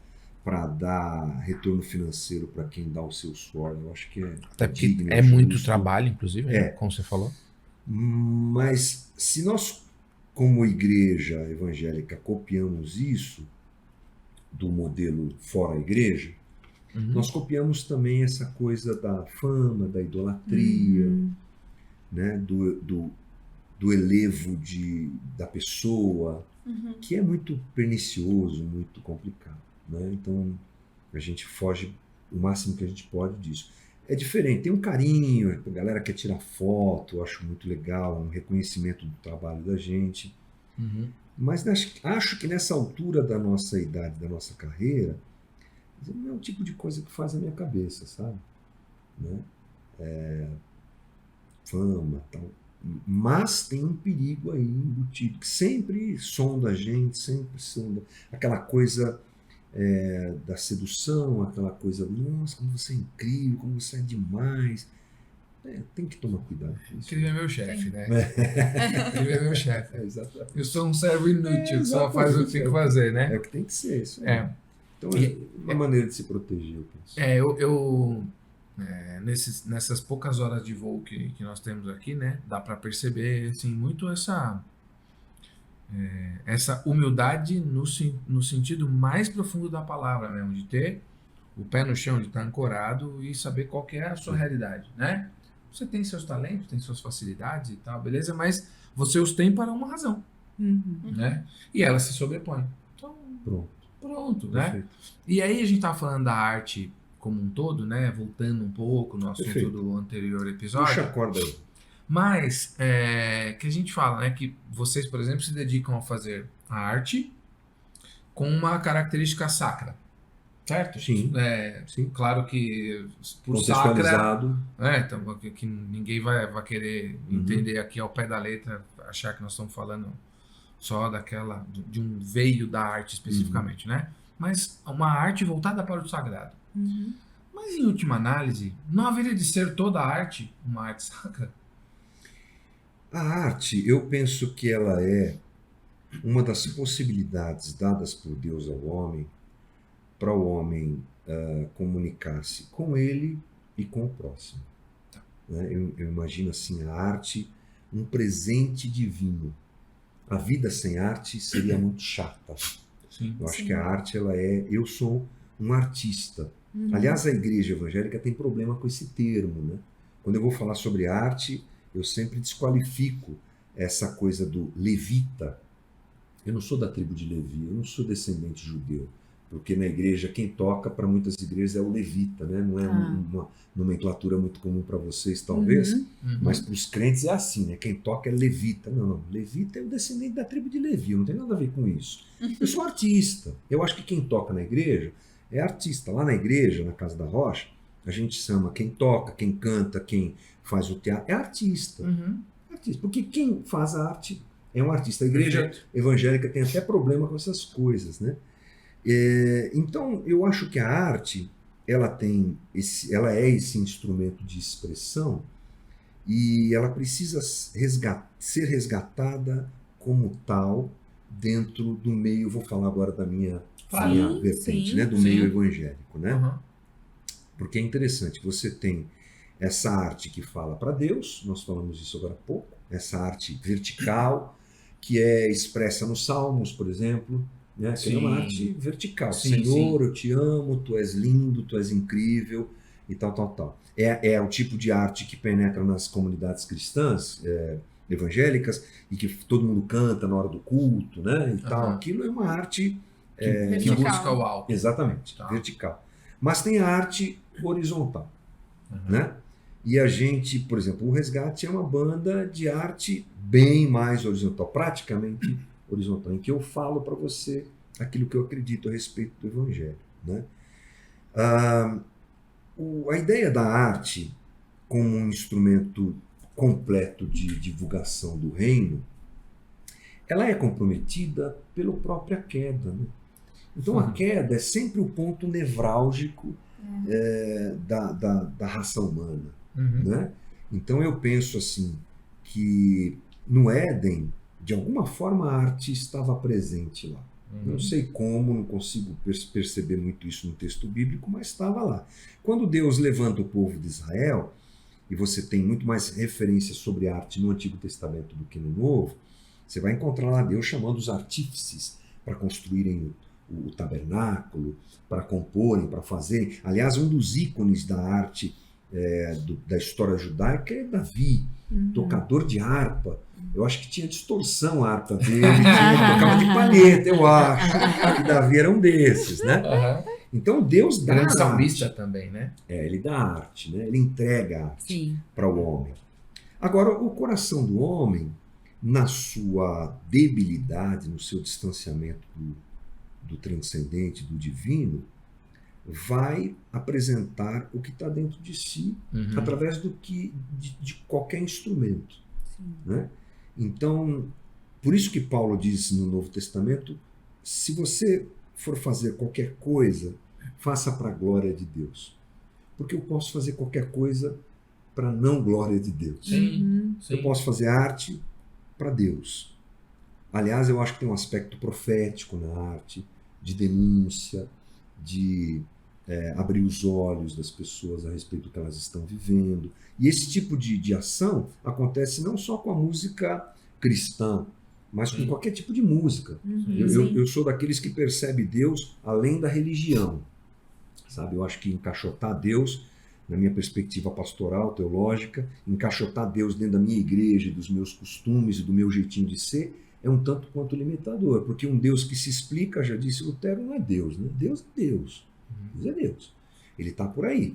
para dar retorno financeiro para quem dá o seu suor. Eu acho que até porque digno, é muito justo. trabalho, inclusive, né? Como você falou. Mas se nós, como igreja evangélica, copiamos isso do modelo fora a igreja, nós copiamos também essa coisa da fama, da idolatria, né? do elevo da pessoa, que é muito pernicioso, muito complicado. Né? Então, a gente foge o máximo que a gente pode disso. É diferente, tem um carinho, a galera quer tirar foto, eu acho muito legal, um reconhecimento do trabalho da gente. Mas acho que nessa altura da nossa idade, da nossa carreira, não é o tipo de coisa que faz a minha cabeça, sabe? Né? Fama, tal. Mas tem um perigo aí embutido, que sempre sonda a gente, sempre sonda. Aquela coisa da sedução, aquela coisa, nossa, como você é incrível, como você é demais. Tem que tomar cuidado com isso. Ele é meu chefe, né? Ele é meu chefe. Exatamente. Eu sou um servo inútil, só faz o que tem que fazer, né? É o que tem que ser, isso aí. Então, uma maneira de se proteger, eu penso. Nessas poucas horas de voo que nós temos aqui, né? Dá para perceber, assim, muito essa humildade no sentido mais profundo da palavra mesmo, de ter o pé no chão, de estar ancorado e saber qual que é a sua realidade, né? Você tem seus talentos, tem suas facilidades e tal, beleza? Mas você os tem para uma razão, né? E ela se sobrepõe. Então, pronto, né? Perfeito. E aí a gente tava falando da arte como um todo, né? Voltando um pouco no assunto Perfeito. do anterior episódio. Puxa a corda aí. Mas, que a gente fala, né? Que vocês, por exemplo, se dedicam a fazer a arte com uma característica sacra. Certo? Sim. Sim. Claro que por sacra... Contextualizado. Então, que ninguém vai querer entender aqui ao pé da letra, achar que nós estamos falando só de um veio da arte especificamente, né? Mas uma arte voltada para o sagrado. Mas, em última análise, não haveria de ser toda a arte uma arte sacra? A arte, eu penso que ela é uma das possibilidades dadas por Deus ao homem para o homem comunicar-se com ele e com o próximo. Né? Eu imagino assim, a arte, um presente divino. A vida sem arte seria muito chata. Sim. Eu acho que a arte, eu sou um artista. Aliás, a igreja evangélica tem problema com esse termo, né? Quando eu vou falar sobre arte, eu sempre desqualifico essa coisa do levita. Eu não sou da tribo de Levi, eu não sou descendente judeu. Porque na igreja, quem toca para muitas igrejas é o levita, né? Não é uma nomenclatura muito comum para vocês, talvez, mas para os crentes é assim, né? Quem toca é levita. Não, levita é o descendente da tribo de Levi, não tem nada a ver com isso. Eu sou artista. Eu acho que quem toca na igreja é artista. Lá na igreja, na Casa da Rocha, a gente chama quem toca, quem canta, quem faz o teatro, é artista. Artista. Porque quem faz a arte é um artista. A igreja evangélica tem até problema com essas coisas, né? Então, eu acho que a arte, ela é esse instrumento de expressão e ela precisa ser resgatada como tal dentro do meio, vou falar agora da minha vertente, né? Do meio evangélico, né? Porque é interessante, você tem essa arte que fala para Deus, nós falamos isso agora há pouco, essa arte vertical, que é expressa nos Salmos, por exemplo, né? Que é uma arte vertical. Senhor, eu te amo, tu és lindo, tu és incrível e tal. É o tipo de arte que penetra nas comunidades cristãs evangélicas e que todo mundo canta na hora do culto, né? E tal. Aquilo é uma arte que busca o alto. Exatamente, vertical. Mas tem a arte horizontal. né? E a gente, por exemplo, o Resgate é uma banda de arte bem mais horizontal, praticamente horizontal, em que eu falo para você aquilo que eu acredito a respeito do Evangelho, né? A ideia da arte como um instrumento completo de divulgação do reino, ela é comprometida pela própria queda, né? Então a queda é sempre o ponto nevrálgico da raça humana, né? Então eu penso assim, que no Éden, de alguma forma a arte estava presente lá. Não sei como, não consigo perceber muito isso no texto bíblico, mas estava lá. Quando Deus levanta o povo de Israel, e você tem muito mais referências sobre arte no Antigo Testamento do que no Novo, você vai encontrar lá Deus chamando os artífices para construírem o tabernáculo, para comporem, para fazerem. Aliás, um dos ícones da arte da história judaica é Davi, tocador de harpa. Eu acho que tinha distorção a harpa dele, tocava de palheta, eu acho. E Davi era um desses, né? Então Deus dá grande a salmista arte. também, né? Ele dá a arte, né? Ele entrega a arte para o homem. Agora, o coração do homem, na sua debilidade, no seu distanciamento do transcendente, do divino, vai apresentar o que está dentro de si através de qualquer instrumento, né? Então, por isso que Paulo diz no Novo Testamento, se você for fazer qualquer coisa, faça para a glória de Deus. Porque eu posso fazer qualquer coisa para a não glória de Deus. Sim. Eu posso fazer arte para Deus. Aliás, eu acho que tem um aspecto profético na arte, de denúncia, de abrir os olhos das pessoas a respeito do que elas estão vivendo. E esse tipo de ação acontece não só com a música cristã, mas com qualquer tipo de música. Eu sou daqueles que percebe Deus além da religião. Sabe? Eu acho que encaixotar Deus, na minha perspectiva pastoral, teológica, encaixotar Deus dentro da minha igreja, dos meus costumes e do meu jeitinho de ser, é um tanto quanto limitador. Porque um Deus que se explica, já disse Lutero, não é Deus, né? Deus é Deus. Deus é Deus. Ele está por aí.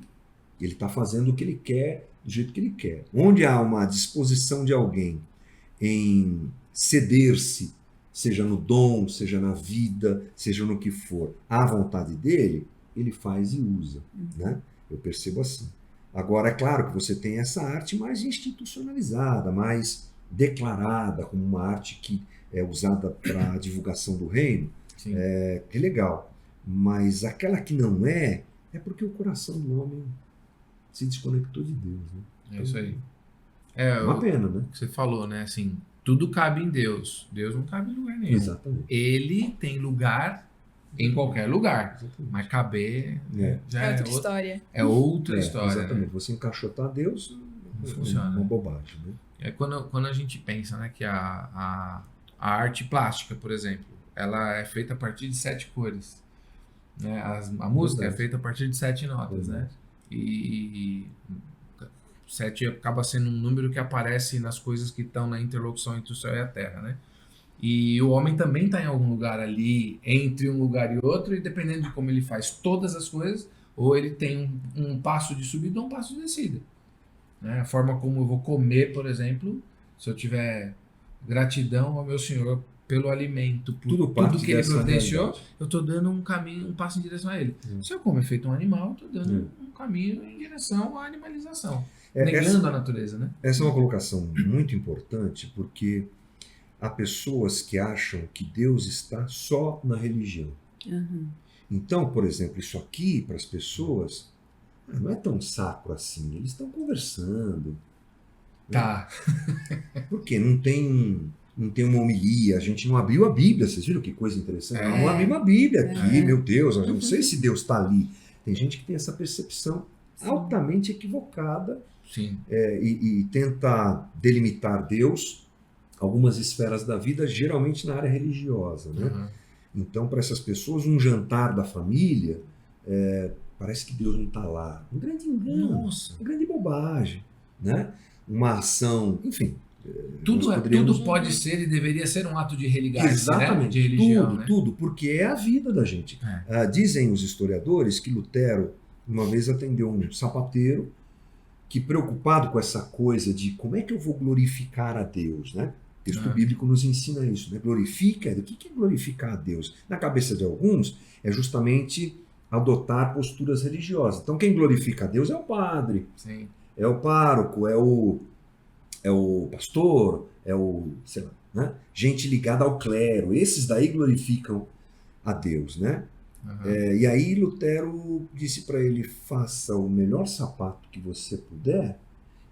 Ele está fazendo o que ele quer, do jeito que ele quer. Onde há uma disposição de alguém em ceder-se, seja no dom, seja na vida, seja no que for, à vontade dele, ele faz e usa, né? Eu percebo assim. Agora, é claro que você tem essa arte mais institucionalizada, mais declarada, como uma arte que é usada para a divulgação do reino. Que legal. Mas aquela que não é porque o coração do homem se desconectou de Deus, né? É isso aí. Uma pena, né? Você falou, né? Assim, tudo cabe em Deus. Deus não cabe em lugar nenhum. Exatamente. Ele tem lugar em qualquer lugar. Exatamente. Mas caber já É outra história. É outra história. Exatamente. Né? Você encaixotar Deus Não funciona. uma bobagem, né? Quando a gente pensa, né, que a arte plástica, por exemplo, ela é feita a partir de 7 cores. Né? A música é feita a partir de 7 notas, né? E 7 acaba sendo um número que aparece nas coisas que estão na interlocução entre o céu e a terra, né? E o homem também está em algum lugar ali, entre um lugar e outro, e dependendo de como ele faz todas as coisas, ou ele tem um passo de subida ou um passo de descida. Né? A forma como eu vou comer, por exemplo, se eu tiver gratidão ao meu Senhor pelo alimento, por tudo que ele providenciou, eu estou dando um passo em direção a ele. Se eu comer feito um animal, eu estou dando um caminho em direção à animalização. Negando a natureza, né? Essa é uma colocação muito importante, porque há pessoas que acham que Deus está só na religião. Então, por exemplo, isso aqui, para as pessoas, não é tão sacro assim. Eles estão conversando. Tá. Porque não tem uma homilia, a gente não abriu a Bíblia, vocês viram que coisa interessante? Não abrimos a Bíblia aqui, meu Deus, eu não sei se Deus está ali. Tem gente que tem essa percepção altamente equivocada. Sim. E tenta delimitar Deus, algumas esferas da vida, geralmente na área religiosa, né? Então, para essas pessoas, um jantar da família, parece que Deus não está lá. Um grande engano, uma grande bobagem, né? Uma ação, enfim. Tudo pode ser e deveria ser um ato de religião. Exatamente, né? De religião, tudo, porque é a vida da gente. Dizem os historiadores que Lutero, uma vez atendeu um sapateiro que preocupado com essa coisa de como é que eu vou glorificar a Deus, né? O texto bíblico nos ensina isso, né? Glorifica, o que é glorificar a Deus? Na cabeça de alguns, é justamente adotar posturas religiosas. Então, quem glorifica a Deus é o padre, Sim. é o pároco, é o pastor, é o, sei lá, né? Gente ligada ao clero. Esses daí glorificam a Deus, né? E aí Lutero disse para ele: faça o melhor sapato que você puder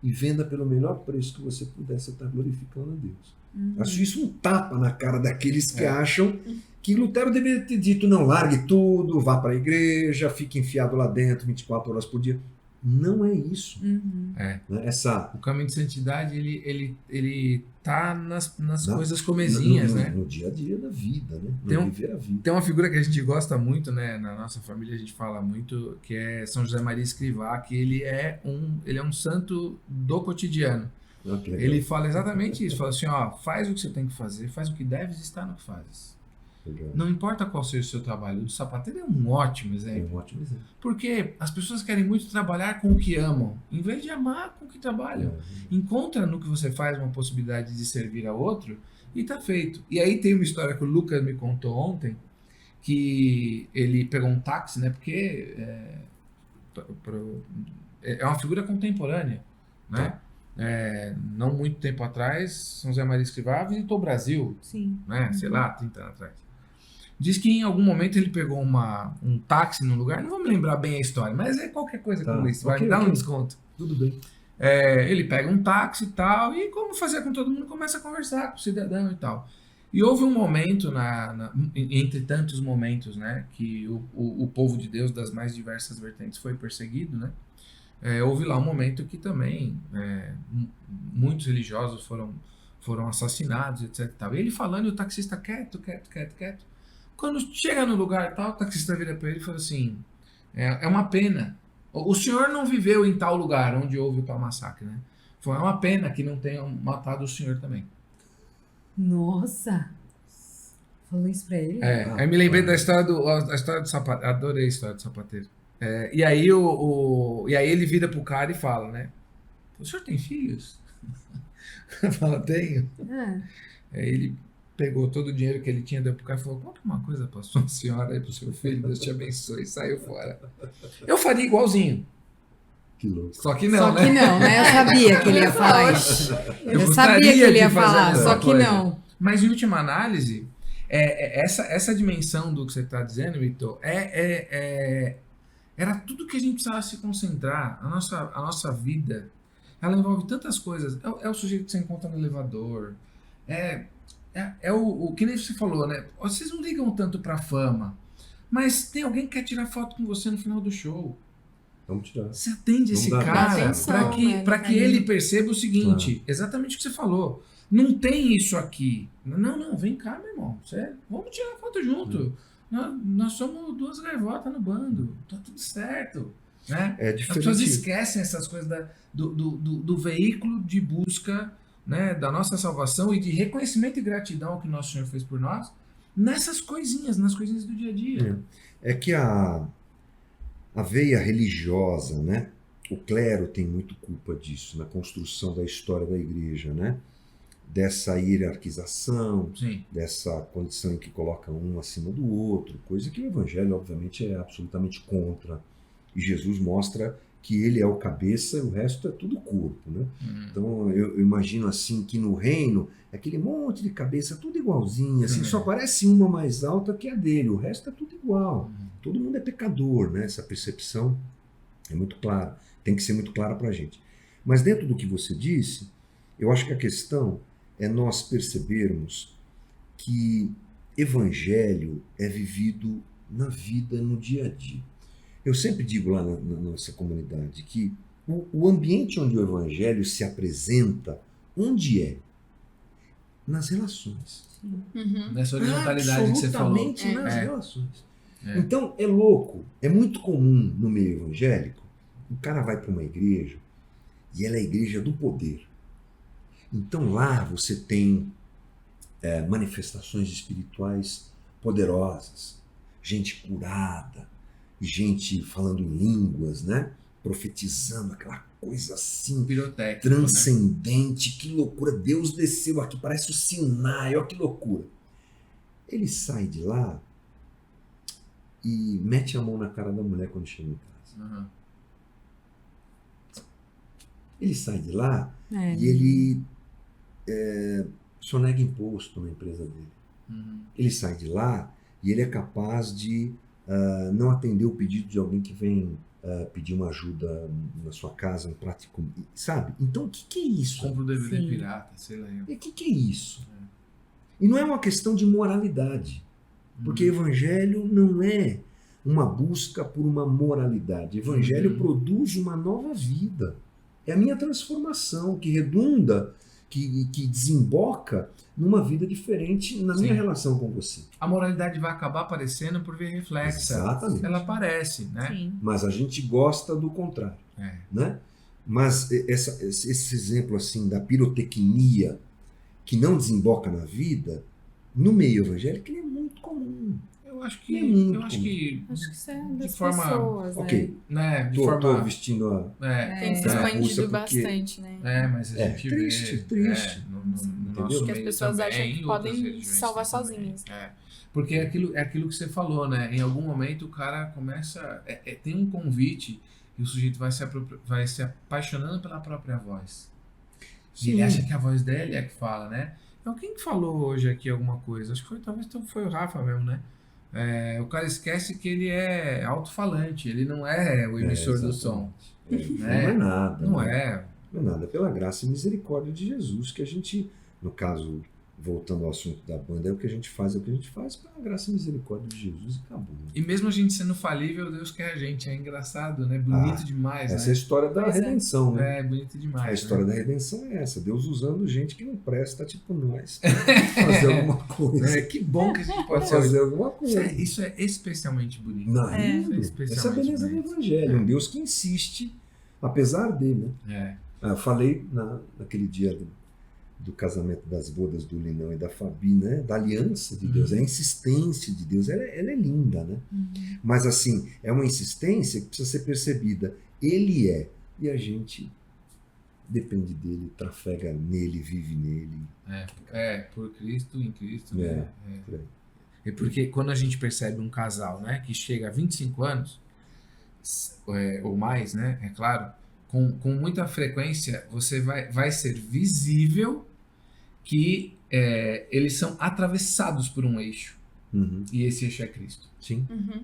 e venda pelo melhor preço que você puder, você está glorificando a Deus. Acho isso um tapa na cara daqueles que acham que Lutero deveria ter dito: não, largue tudo, vá para a igreja, fique enfiado lá dentro 24 horas por dia. Não é isso. Né? O caminho de santidade, ele tá nas coisas comezinhas, né? No dia a dia da vida, né? Viver a vida. Tem uma figura que a gente gosta muito, né? Na nossa família a gente fala muito, que é São José Maria Escrivá, que ele é um santo do cotidiano. Ele fala exatamente isso, fala assim, ó, faz o que você tem que fazer, faz o que deves estar no que fazes. Legal. Não importa qual seja o seu trabalho. O do sapateiro é um ótimo exemplo. É um ótimo exemplo. Porque as pessoas querem muito trabalhar com o que amam, em vez de amar com o que trabalham. Encontra no que você faz uma possibilidade de servir a outro e tá feito. E aí tem uma história que o Lucas me contou ontem, que ele pegou um táxi, né? Porque é uma figura contemporânea, né? Não muito tempo atrás, São José Maria Escrivá visitou o Brasil, Sim. né? Sei lá, 30 anos atrás. Diz que em algum momento ele pegou um táxi num lugar, não vou me lembrar bem a história, mas é qualquer coisa como isso, vai me dar um desconto. Tudo bem. Ele pega um táxi e tal, e como fazer com todo mundo, começa a conversar com o cidadão e tal. E houve um momento, entre tantos momentos, né, que o povo de Deus das mais diversas vertentes foi perseguido, né? Houve lá um momento que também muitos religiosos foram assassinados, etc. Tal. E ele falando, e o taxista quieto. Quando chega no lugar tal, o taxista vira para ele e fala assim: é uma pena. O senhor não viveu em tal lugar onde houve o tal massacre, né? Foi uma pena que não tenham matado o senhor também. Nossa! Falou isso pra ele? Aí me lembrei da história do sapateiro. Adorei a história do sapateiro. E aí ele vira pro cara e fala, né? O senhor tem filhos? Fala, tenho. Aí ele pegou todo o dinheiro que ele tinha, deu pro cara e falou: conta uma coisa pra sua senhora aí, pro seu filho, Deus te abençoe, e saiu fora. Eu faria igualzinho. Que louco. Só que não, né? Eu sabia que ele ia falar isso. Eu sabia que ele ia falar, só que não. Mas em última análise, essa dimensão do que você está dizendo, Vitor, era tudo que a gente precisava se concentrar. A nossa vida, ela envolve tantas coisas. É o sujeito que você encontra no elevador, o que nem você falou, né? Vocês não ligam tanto pra fama, mas tem alguém que quer tirar foto com você no final do show. Vamos tirar. Você atende esse cara para que ele perceba o seguinte, exatamente o que você falou. Não tem isso aqui. Não, vem cá, meu irmão. Vamos tirar foto junto. Nós somos duas gaivotas no bando. Tá tudo certo. Né? As pessoas esquecem essas coisas do veículo de busca, né, da nossa salvação e de reconhecimento e gratidão ao que nosso Senhor fez por nós, nas coisinhas do dia a dia. É que a veia religiosa, né? O clero tem muito culpa disso, na construção da história da igreja, né? Dessa hierarquização, Sim. Dessa condição em que coloca um acima do outro, coisa que o evangelho, obviamente, é absolutamente contra. E Jesus mostra que ele é o cabeça e o resto é tudo corpo, né? Então eu imagino assim que no reino é aquele monte de cabeça tudo igualzinho, assim, só parece uma mais alta que a dele, o resto é tudo igual. Todo mundo é pecador, né? Essa percepção é muito clara, tem que ser muito clara para a gente. Mas dentro do que você disse, eu acho que a questão é nós percebermos que evangelho é vivido na vida, no dia a dia. Eu sempre digo lá na nossa comunidade que o ambiente onde o evangelho se apresenta, onde é? Nas relações. Nessa horizontalidade que você falou. Absolutamente nas relações. Então é louco, é muito comum no meio evangélico, o cara vai para uma igreja e ela é a igreja do poder. Então lá você tem manifestações espirituais poderosas, gente curada, gente falando em línguas, né? profetizando, aquela coisa assim, Pirotécnico, né? transcendente, que loucura, Deus desceu aqui, parece o Sinai, olha que loucura. Ele sai de lá e mete a mão na cara da mulher quando chega em casa. Uhum. Ele sai de lá É. e ele sonega imposto na empresa dele. Uhum. Ele sai de lá e ele é capaz de não atender o pedido de alguém que vem pedir uma ajuda na sua casa, um prato de comida, sabe? Então, o que é isso? Compra o DVD Sim. pirata, sei lá. O que é isso? E não é uma questão de moralidade, porque evangelho não é uma busca por uma moralidade. Evangelho produz uma nova vida. É a minha transformação que redunda, que desemboca numa vida diferente na minha Sim. relação com você. A moralidade vai acabar aparecendo por via reflexa. Exatamente. Ela aparece, né? Sim. Mas a gente gosta do contrário, É. né? Mas esse exemplo assim da pirotecnia que não desemboca na vida, no meio evangélico, ele é muito comum. Eu acho que. É muito Eu acho comum. que. Acho que isso é De das forma- pessoas, né? Ok, Né, de tô forma. vestindo a... Tem se É, expandido Rússia, porque- bastante, né? Mas a É, gente triste, vê. triste. No Entendeu? nosso Que as meio pessoas também, acham que em outras podem religiões se salvar também. sozinhas. Porque é aquilo que você falou, né? Em algum momento o cara começa. Tem um convite e o sujeito vai se apaixonando pela própria voz. E ele acha que a voz dele é que fala, né? Então, quem que falou hoje aqui alguma coisa? Acho que talvez foi o Rafa mesmo, né? O cara esquece que ele é alto-falante, ele não é o emissor do som. Não né? é nada. Não né? é. Não é nada. Pela graça e misericórdia de Jesus que a gente, no caso, voltando ao assunto da banda, é o que a gente faz pela graça e misericórdia de Jesus e acabou. E mesmo a gente sendo falível, Deus quer a gente. É engraçado, né? Bonito demais, Essa é a né? história da Pois é. redenção, né? É, bonito demais. A história né? da redenção é essa, Deus usando gente que não presta, tipo nós, pra fazer alguma coisa. Que bom que a gente Pra pode ser. fazer alguma coisa. Isso é especialmente bonito. Não, É. lindo. Especialmente Essa é a beleza do bonito. Evangelho. Um Deus que insiste, apesar dele. Né? É. Eu falei naquele dia do casamento, das bodas do Linão e da Fabi, né? Da aliança de Deus, a insistência de Deus, ela é linda, né? Mas assim, é uma insistência que precisa ser percebida. Ele é, e a gente depende dele, trafega nele, vive nele. Por Cristo, em Cristo. É, Né? por aí. É porque quando a gente percebe um casal, né, que chega a 25 anos, ou mais, né, é claro, com muita frequência, você vai ser visível que eles são atravessados por um eixo. Uhum. E esse eixo é Cristo. Sim. Uhum.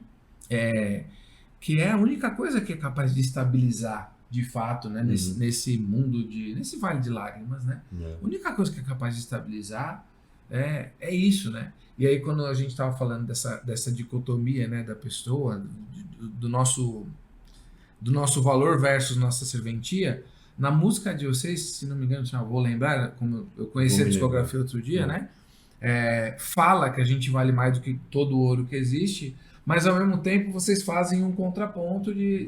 Que é a única coisa que é capaz de estabilizar, de fato, né, Uhum. nesse mundo, nesse vale de lágrimas, né? É. A única coisa que é capaz de estabilizar é isso, né? E aí quando a gente estava falando dessa dicotomia, né, da pessoa, do nosso valor versus nossa serventia, na música de vocês, se não me engano, já vou lembrar, como eu conheci Vou a me discografia outro dia, Uhum. né? Fala que a gente vale mais do que todo o ouro que existe, mas ao mesmo tempo vocês fazem um contraponto de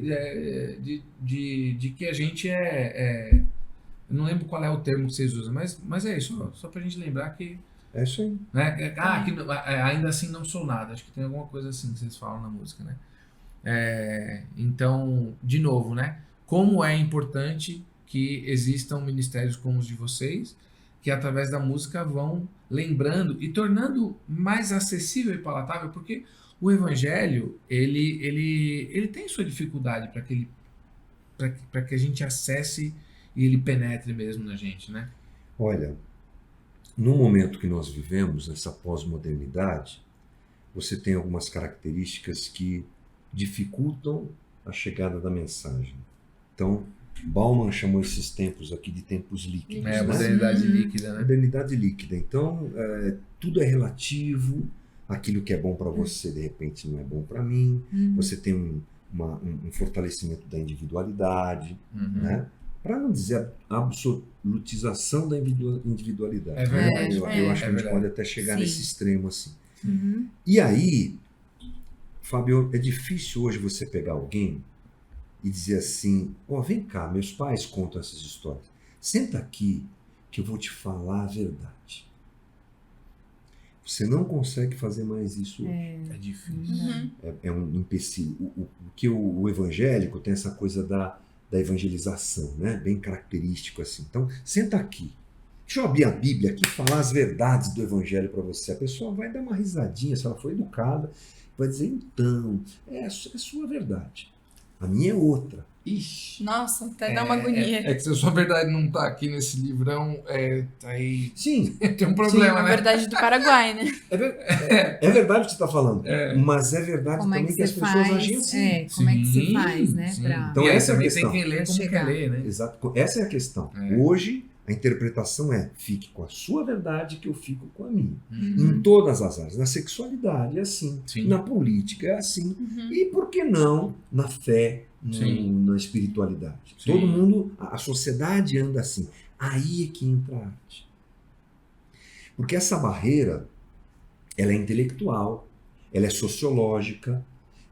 que a gente eu não lembro qual é o termo que vocês usam, mas é isso, só pra gente lembrar que, É isso aí. né? Ainda assim não sou nada, acho que tem alguma coisa assim que vocês falam na música, né? Então, de novo, né? Como é importante que existam ministérios como os de vocês, que através da música vão lembrando e tornando mais acessível e palatável, porque o evangelho, ele tem sua dificuldade para que a gente acesse e ele penetre mesmo na gente, né? Olha, no momento que nós vivemos, nessa pós-modernidade, você tem algumas características que dificultam a chegada da mensagem. Então, Bauman chamou esses tempos aqui de tempos líquidos. A né? modernidade líquida, né? Modernidade líquida. Então, tudo é relativo. Aquilo que é bom para você, de repente, não é bom para mim. Você tem um fortalecimento da individualidade, Uhum. né? Para não dizer a absolutização da individualidade. É verdade. Eu acho que É a gente verdade. pode até chegar Sim. nesse extremo assim. Uhum. E aí, Fábio, é difícil hoje você pegar alguém e dizer assim, vem cá, meus pais contam essas histórias. Senta aqui que eu vou te falar a verdade. Você não consegue fazer mais isso hoje. É difícil. Uhum. É um empecilho. Que o evangélico tem essa coisa da evangelização, né? Bem característico assim. Então, senta aqui. Deixa eu abrir a Bíblia aqui e falar as verdades do evangelho para você. A pessoa vai dar uma risadinha, se ela for educada, vai dizer, então, é a sua verdade. A minha é outra. Ixi. Nossa, até dá uma agonia. É que se a sua verdade não tá aqui nesse livrão, aí Sim, tem um problema, A né? verdade do Paraguai, né? é verdade o que você está falando. Mas é verdade Como é também que que você as pessoas faz? agem assim. Como é que você Sim, faz, né? sim. Pra... Então, e aí essa é a também questão. tem que ler Pra como chegar. quer ler, né? Exato. Essa é a questão. É. Hoje, a interpretação é: fique com a sua verdade que eu fico com a minha. Uhum. Em todas as áreas. Na sexualidade é assim. Sim. Na política é assim. Uhum. E por que não na fé, Sim. na espiritualidade? Sim. Todo mundo, a sociedade anda assim. Aí é que entra a arte. Porque essa barreira, ela é intelectual, ela é sociológica,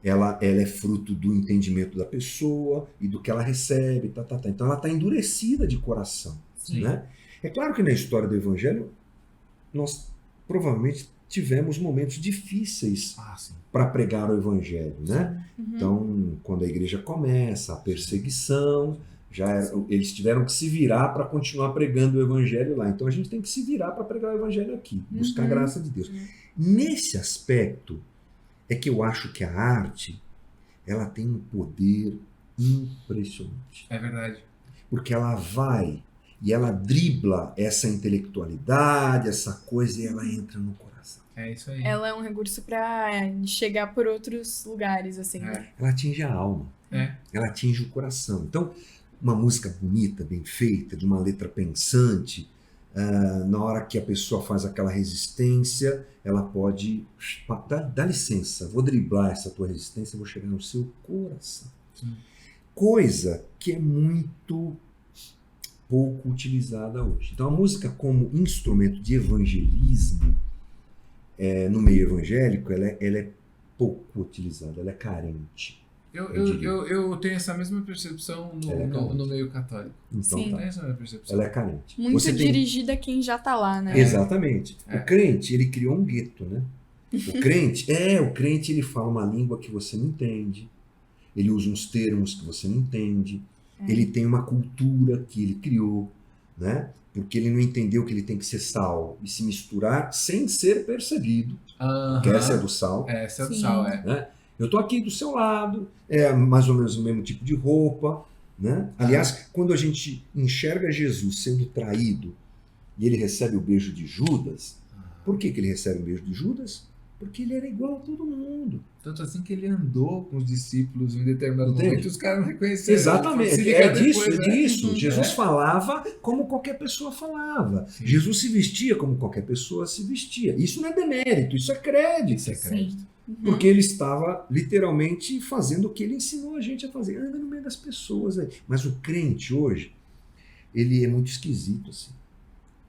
ela é fruto do entendimento da pessoa e do que ela recebe, Então ela está endurecida de coração. Sim. Né? É claro que na história do Evangelho nós provavelmente tivemos momentos difíceis Ah, sim. para pregar o Evangelho, né? Uhum. Então, quando a igreja começa, a perseguição, eles tiveram que se virar para continuar pregando o Evangelho lá. Então a gente tem que se virar para pregar o Evangelho aqui, buscar a graça de Deus. Nesse aspecto é que eu acho que a arte ela tem um poder impressionante. É verdade. Porque ela vai e ela dribla essa intelectualidade, essa coisa, e ela entra no coração. É isso aí. Ela é um recurso pra chegar por outros lugares, assim. É. Ela atinge a alma, ela atinge o coração. Então, uma música bonita, bem feita, de uma letra pensante, na hora que a pessoa faz aquela resistência, ela pode... Dá licença, vou driblar essa tua resistência, vou chegar no seu coração. Sim. Coisa que é muito pouco utilizada hoje. Então, a música como instrumento de evangelismo, no meio evangélico, ela é pouco utilizada, ela é carente. Eu tenho essa mesma percepção no meio católico. Então, Sim. tá. Tenho essa mesma percepção. Ela é carente. Muito Você tem- dirigida a quem já tá lá, né? Exatamente. É. O crente, ele criou um gueto, né? O crente, ele fala uma língua que você não entende. Ele usa uns termos que você não entende. Ele tem uma cultura que ele criou, né? Porque ele não entendeu que ele tem que ser sal e se misturar sem ser percebido. Aham. Que essa é do sal. Essa é do Sim. sal, Né? Eu tô aqui do seu lado, é mais ou menos o mesmo tipo de roupa, né? Aliás, quando a gente enxerga Jesus sendo traído e ele recebe o beijo de Judas, por que ele recebe o beijo de Judas? Porque ele era igual a todo mundo. Tanto assim que ele andou com os discípulos em determinado Entende? momento e os caras não reconheceram. Exatamente, Se ligar é disso, depois, é né? disso. Uhum. Jesus falava como qualquer pessoa falava. Sim. Jesus se vestia como qualquer pessoa se vestia. Isso não é demérito, isso é crédito. Isso é crédito. Uhum. Porque ele estava literalmente fazendo o que ele ensinou a gente a fazer. Anda no meio das pessoas aí. Mas o crente hoje, ele é muito esquisito assim.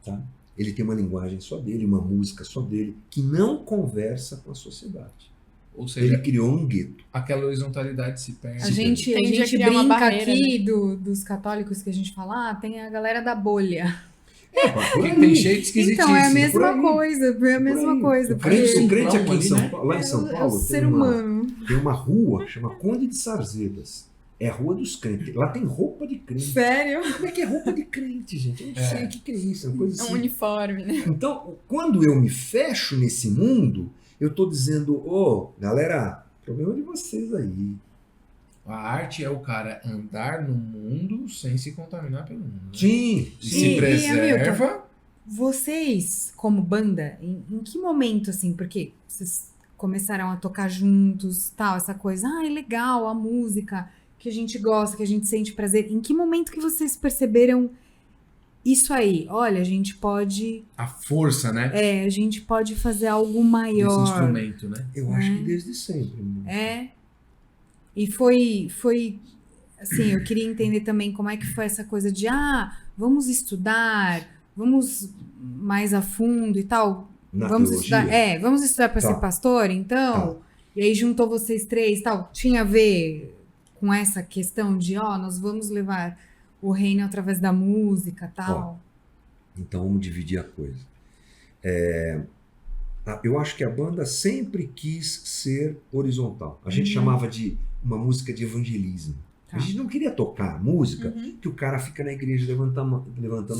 Tá? Ele tem uma linguagem só dele, uma música só dele, que não conversa com a sociedade. Ou seja, Ele criou um gueto. aquela horizontalidade se perde. A gente Tende a criar uma brinca barreira, aqui dos católicos que a gente fala, tem a galera da bolha. Por Que aí. tem cheio de esquisitice. Então, é a por mesma aí. coisa, é a mesma Por aí. coisa. O crente, porque o crente aqui em ali, São né? Paulo, lá em São é o Paulo, ser tem humano. uma rua, chama Conde de Sarzedas. É a rua dos crentes. Lá tem roupa de crente. Sério? Como é que é roupa de crente, gente? Eu não sei o que é isso. É uma coisa É um assim. uniforme, né? Então, quando eu me fecho nesse mundo, eu estou dizendo, galera, problema de vocês aí. A arte é o cara andar no mundo sem se contaminar pelo mundo. Né? Sim, E sim. se E, preserva. Vocês, como banda, em que momento, assim, porque vocês começaram a tocar juntos, tal, essa coisa, é legal, a música que a gente gosta, que a gente sente prazer. Em que momento que vocês perceberam isso aí? Olha, a gente pode, A força, né? a gente pode fazer algo Desse maior. instrumento, né? Eu acho que desde sempre. Mano. E foi, assim, eu queria entender também como é que foi essa coisa de, vamos estudar, vamos mais a fundo e tal. Na Vamos teologia. estudar, vamos estudar para Tá. ser pastor, então? E aí juntou vocês três, tal. Tinha a ver com essa questão de, nós vamos levar o reino através da música, tal. Então vamos dividir a coisa. eu acho que a banda sempre quis ser horizontal. A gente chamava de uma música de evangelismo. A gente não queria tocar música que o cara fica na igreja levantando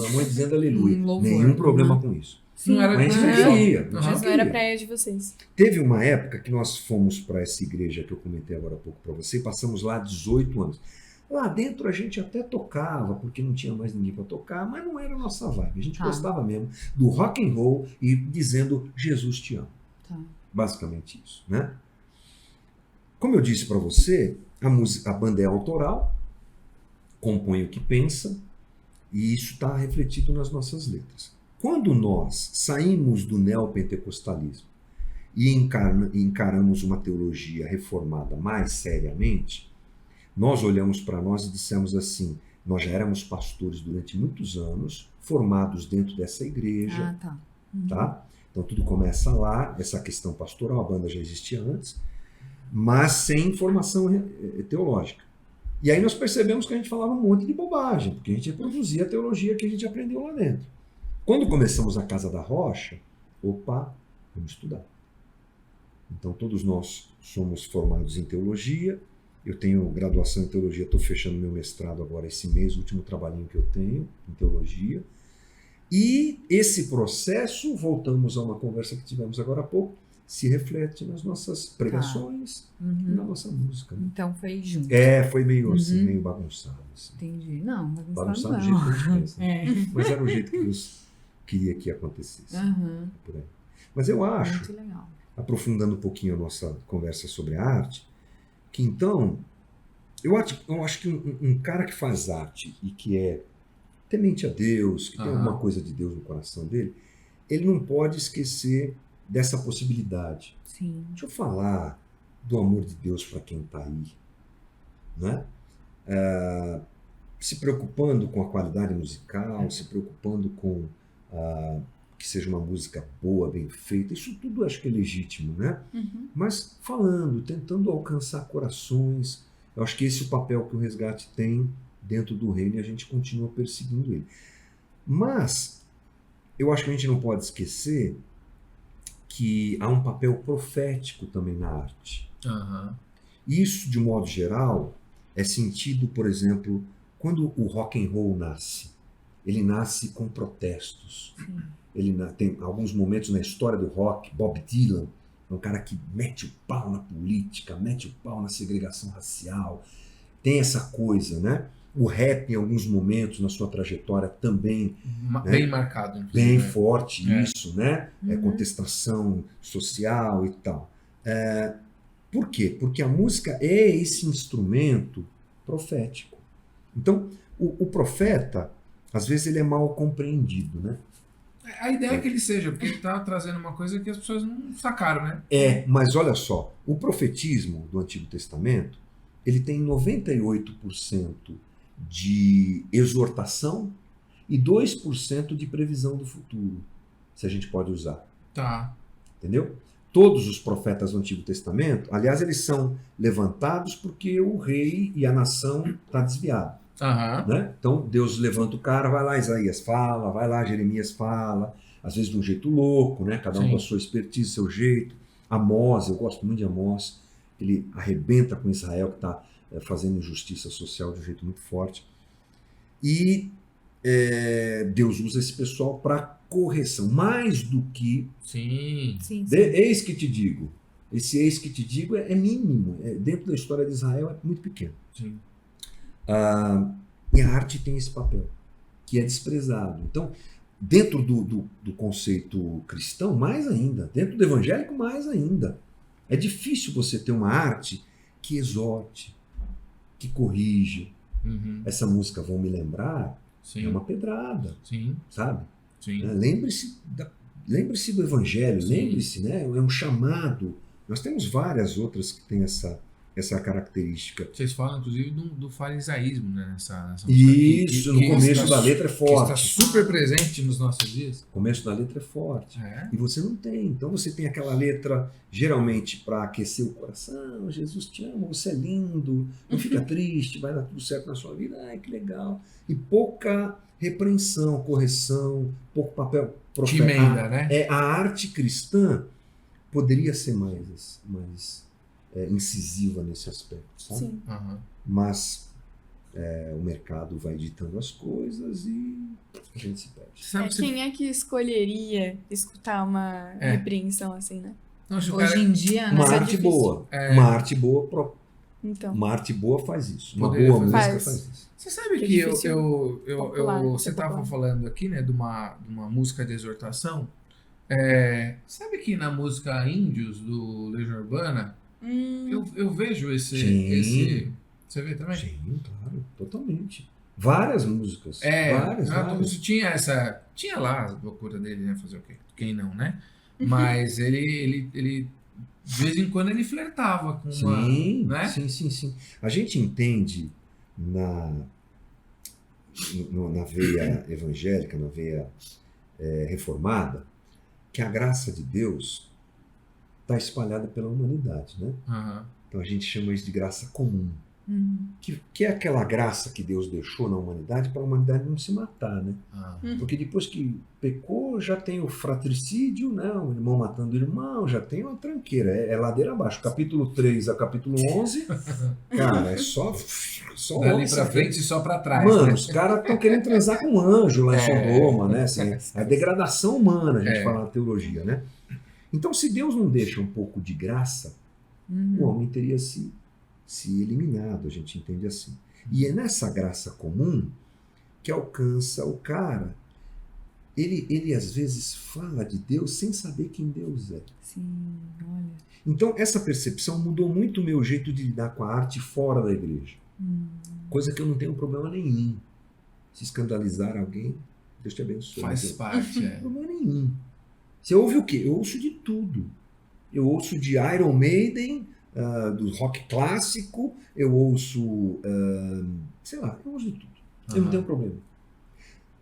a mão e dizendo aleluia. Nenhum problema com isso. Sim, Não era Mas a gente de não queria. Mas não era praia de vocês. Teve uma época que nós fomos para essa igreja que eu comentei agora há pouco para você, e passamos lá 18 anos. Lá dentro a gente até tocava, porque não tinha mais ninguém para tocar, mas não era a nossa vibe. A gente gostava mesmo do rock and roll e dizendo Jesus te ama. Basicamente isso, né? Como eu disse para você, a banda é autoral, compõe o que pensa, e isso está refletido nas nossas letras. Quando nós saímos do neopentecostalismo e encaramos uma teologia reformada mais seriamente, nós olhamos para nós e dissemos assim, nós já éramos pastores durante muitos anos, formados dentro dessa igreja, tá? Então tudo começa lá, essa questão pastoral, a banda já existia antes, mas sem formação teológica. E aí nós percebemos que a gente falava um monte de bobagem, porque a gente reproduzia a teologia que a gente aprendeu lá dentro. Quando começamos a Casa da Rocha, vamos estudar. Então todos nós somos formados em teologia, eu tenho graduação em teologia, estou fechando meu mestrado agora esse mês, o último trabalhinho que eu tenho em teologia. E esse processo, voltamos a uma conversa que tivemos agora há pouco, se reflete nas nossas pregações e na nossa música. Né? Então foi junto. Foi meio assim, meio bagunçado. Assim. Entendi. Não, bagunçado não. do jeito que a gente pensa. Mas era o jeito que Deus queria que acontecesse. Por aí. Mas eu acho, muito legal. Aprofundando um pouquinho a nossa conversa sobre a arte, que então, eu acho que um cara que faz arte e que é temente a Deus, que tem alguma coisa de Deus no coração dele, ele não pode esquecer dessa possibilidade. Sim. Deixa eu falar do amor de Deus para quem está aí, né? Se preocupando com a qualidade musical, se preocupando com que seja uma música boa, bem feita, isso tudo acho que é legítimo, né? Mas falando, tentando alcançar corações, eu acho que esse é o papel que o Resgate tem dentro do reino e a gente continua perseguindo ele. Mas eu acho que a gente não pode esquecer que há um papel profético também na arte. Isso, de modo geral, é sentido, por exemplo, quando o rock and roll nasce. Ele nasce com protestos. Ele tem alguns momentos na história do rock. Bob Dylan é um cara que mete o pau na política, mete o pau na segregação racial. Tem essa coisa, né? O rap, em alguns momentos na sua trajetória, também bem marcado. Bem forte isso, né? Contestação social e tal. Por quê? Porque a música é esse instrumento profético. Então, o profeta, às vezes, ele é mal compreendido, né? A ideia é que ele seja, porque ele está trazendo uma coisa que as pessoas não sacaram, né? Mas olha só, o profetismo do Antigo Testamento, ele tem 98% de exortação e 2% de previsão do futuro, se a gente pode usar. Tá. Entendeu? Todos os profetas do Antigo Testamento, aliás, eles são levantados porque o rei e a nação está desviado. Né? Então Deus levanta o cara, vai lá Isaías fala, vai lá Jeremias fala, às vezes de um jeito louco, né? Cada um com a sua expertise, seu jeito. Amós, eu gosto muito de Amós, ele arrebenta com Israel que está fazendo injustiça social de um jeito muito forte. E Deus usa esse pessoal para correção, mais do que... Sim. Eis que te digo. Esse eis que te digo é mínimo. Dentro da história de Israel é muito pequeno. Sim. E a arte tem esse papel, que é desprezado. Então, dentro do conceito cristão, mais ainda. Dentro do evangélico, mais ainda. É difícil você ter uma arte que exorte, que corrige. Essa música, Vão Me Lembrar, é uma pedrada. Sabe? Lembre-se do evangelho, lembre-se, né? É um chamado. Nós temos várias outras que têm essa característica. Vocês falam, inclusive, do farisaísmo, né? Nessa isso, no começo da letra é forte. Que está super presente nos nossos dias. O começo da letra é forte. E você não tem. Então você tem aquela letra, geralmente, para aquecer o coração. Jesus te ama, você é lindo, não fica triste, vai dar tudo certo na sua vida. Ai, que legal. E pouca repreensão, correção, pouco papel profético. Emenda, né? A arte cristã, poderia ser mais incisiva nesse aspecto, sabe? Sim. Aham. Mas o mercado vai ditando as coisas e a gente se perde. Sabe que você... Quem é que escolheria escutar uma repreensão assim, né? Não, acho que o Hoje cara- em dia, né? Uma Isso é arte difícil. boa. É. Uma arte boa, Então. uma arte boa faz isso. Uma Poderia boa música fazer. faz isso. Você sabe Que que difícil popular, você ser estava popular. falando aqui, né, de uma música de exortação. Sabe que na música Índios, do Legião Urbana, eu vejo esse... Você vê também? Sim, claro, totalmente. Várias músicas. Várias. Tinha essa... Tinha lá a loucura dele, né? Fazer o quê? Quem não, né? Mas ele de vez em quando ele flertava com uma... Sim, né? sim. A gente entende na veia evangélica, na veia reformada, que a graça de Deus está espalhada pela humanidade, né? Aham. Então a gente chama isso de graça comum. Uhum. Que é aquela graça que Deus deixou na humanidade para a humanidade não se matar, né? Ah. Porque depois que pecou, já tem o fratricídio, né? O irmão matando o irmão, já tem uma tranqueira, é ladeira abaixo. Capítulo 3 a capítulo 11, cara, é só Dali onça, pra né? frente e só pra trás. Mano, né? os caras estão querendo transar com um anjo lá em Sodoma, né? Assim, a degradação humana, a gente fala na teologia, né? Então, se Deus não deixa um pouco de graça, o homem teria se eliminado, a gente entende assim. E é nessa graça comum que alcança o cara. Ele às vezes fala de Deus sem saber quem Deus é. Sim, olha. Então, essa percepção mudou muito o meu jeito de lidar com a arte fora da igreja. Coisa que eu não tenho problema nenhum. Se escandalizar alguém, Deus te abençoe. Faz parte, Não tem problema nenhum. Você ouve o quê? Eu ouço de tudo. Eu ouço de Iron Maiden, do rock clássico, eu ouço, sei lá, eu ouço de tudo. Eu não tenho problema.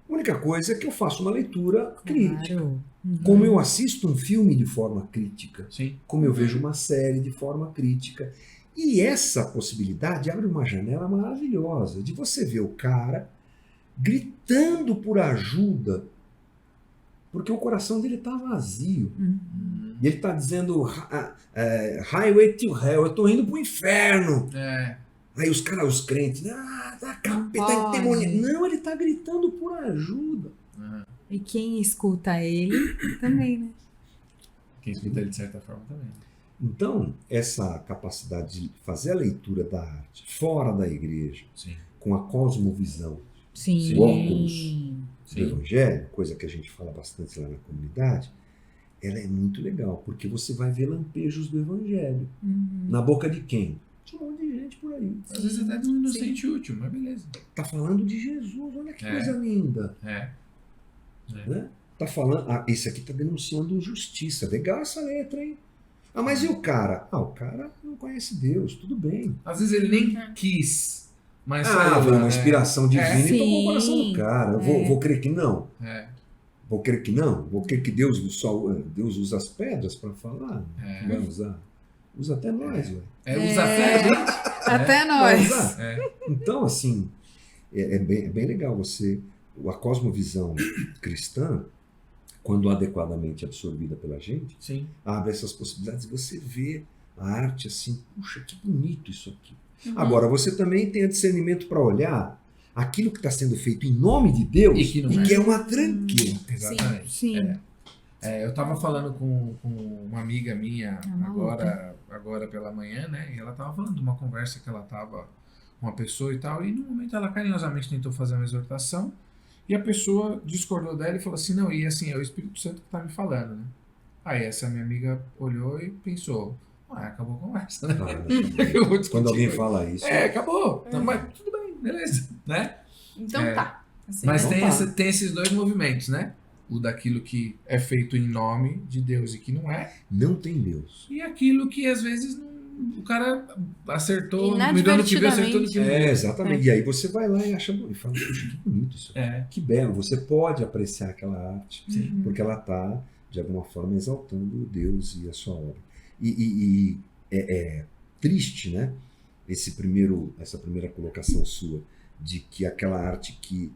A única coisa é que eu faço uma leitura crítica. Claro. Como eu assisto um filme de forma crítica, Sim. como eu vejo uma série de forma crítica. E essa possibilidade abre uma janela maravilhosa de você ver o cara gritando por ajuda, porque o coração dele está vazio. E ele está dizendo, highway to hell, eu estou indo para o inferno. Aí os caras, os crentes, capeta, endemoniado. Não, ele está gritando por ajuda. E quem escuta ele também, né? Quem escuta ele de certa forma também. Então, essa capacidade de fazer a leitura da arte fora da igreja, Sim. com a cosmovisão Sim. o óculos do Sim. evangelho, coisa que a gente fala bastante lá na comunidade, ela é muito legal, porque você vai ver lampejos do evangelho. Na boca de quem? De um monte de gente por aí. Às vezes até não sente útil, mas beleza. Tá falando de Jesus, olha que coisa linda. Né? Tá falando, esse aqui tá denunciando injustiça. Legal essa letra, hein? Mas e o cara? O cara não conhece Deus, tudo bem. Às vezes ele nem quis, mas Foi uma inspiração divina e tocou o coração Sim. do cara. Eu vou crer que não. Vou crer que não. Vou crer que Deus usa as pedras para falar. Vai usar. Usa até nós, ué. Usa até a gente. Até Vai nós. usar. Então, assim, é bem legal você... A cosmovisão cristã, quando adequadamente absorvida pela gente, Sim. abre essas possibilidades e você vê a arte assim, puxa, que bonito isso aqui. Agora, você também tem discernimento para olhar aquilo que está sendo feito em nome de Deus E que não que é uma tranqueira. Exatamente. Sim. Eu estava falando com uma amiga minha Maluca. agora pela manhã, né? E ela estava falando de uma conversa que ela estava com uma pessoa e tal, e no momento ela carinhosamente tentou fazer uma exortação, e a pessoa discordou dela e falou assim, não, e assim, é o Espírito Santo que está me falando, né? Aí essa minha amiga olhou e pensou, acabou a conversa, né? Eu vou discutir Quando alguém com ele. fala isso, Acabou. Então, mas tudo bem, beleza, né? Então tá. Assim, Mas Então tem esses dois movimentos, né? O daquilo que é feito em nome de Deus e que não é, não tem Deus. e aquilo que às vezes o cara acertou, me deu no que viu, acertou no que não. Exatamente. E aí você vai lá e acha bonito. E fala, puxa, que bonito isso. Que belo. Você pode apreciar aquela arte, porque ela está, de alguma forma, exaltando Deus e a sua obra. E é triste, né? Essa primeira colocação sua, de que aquela arte que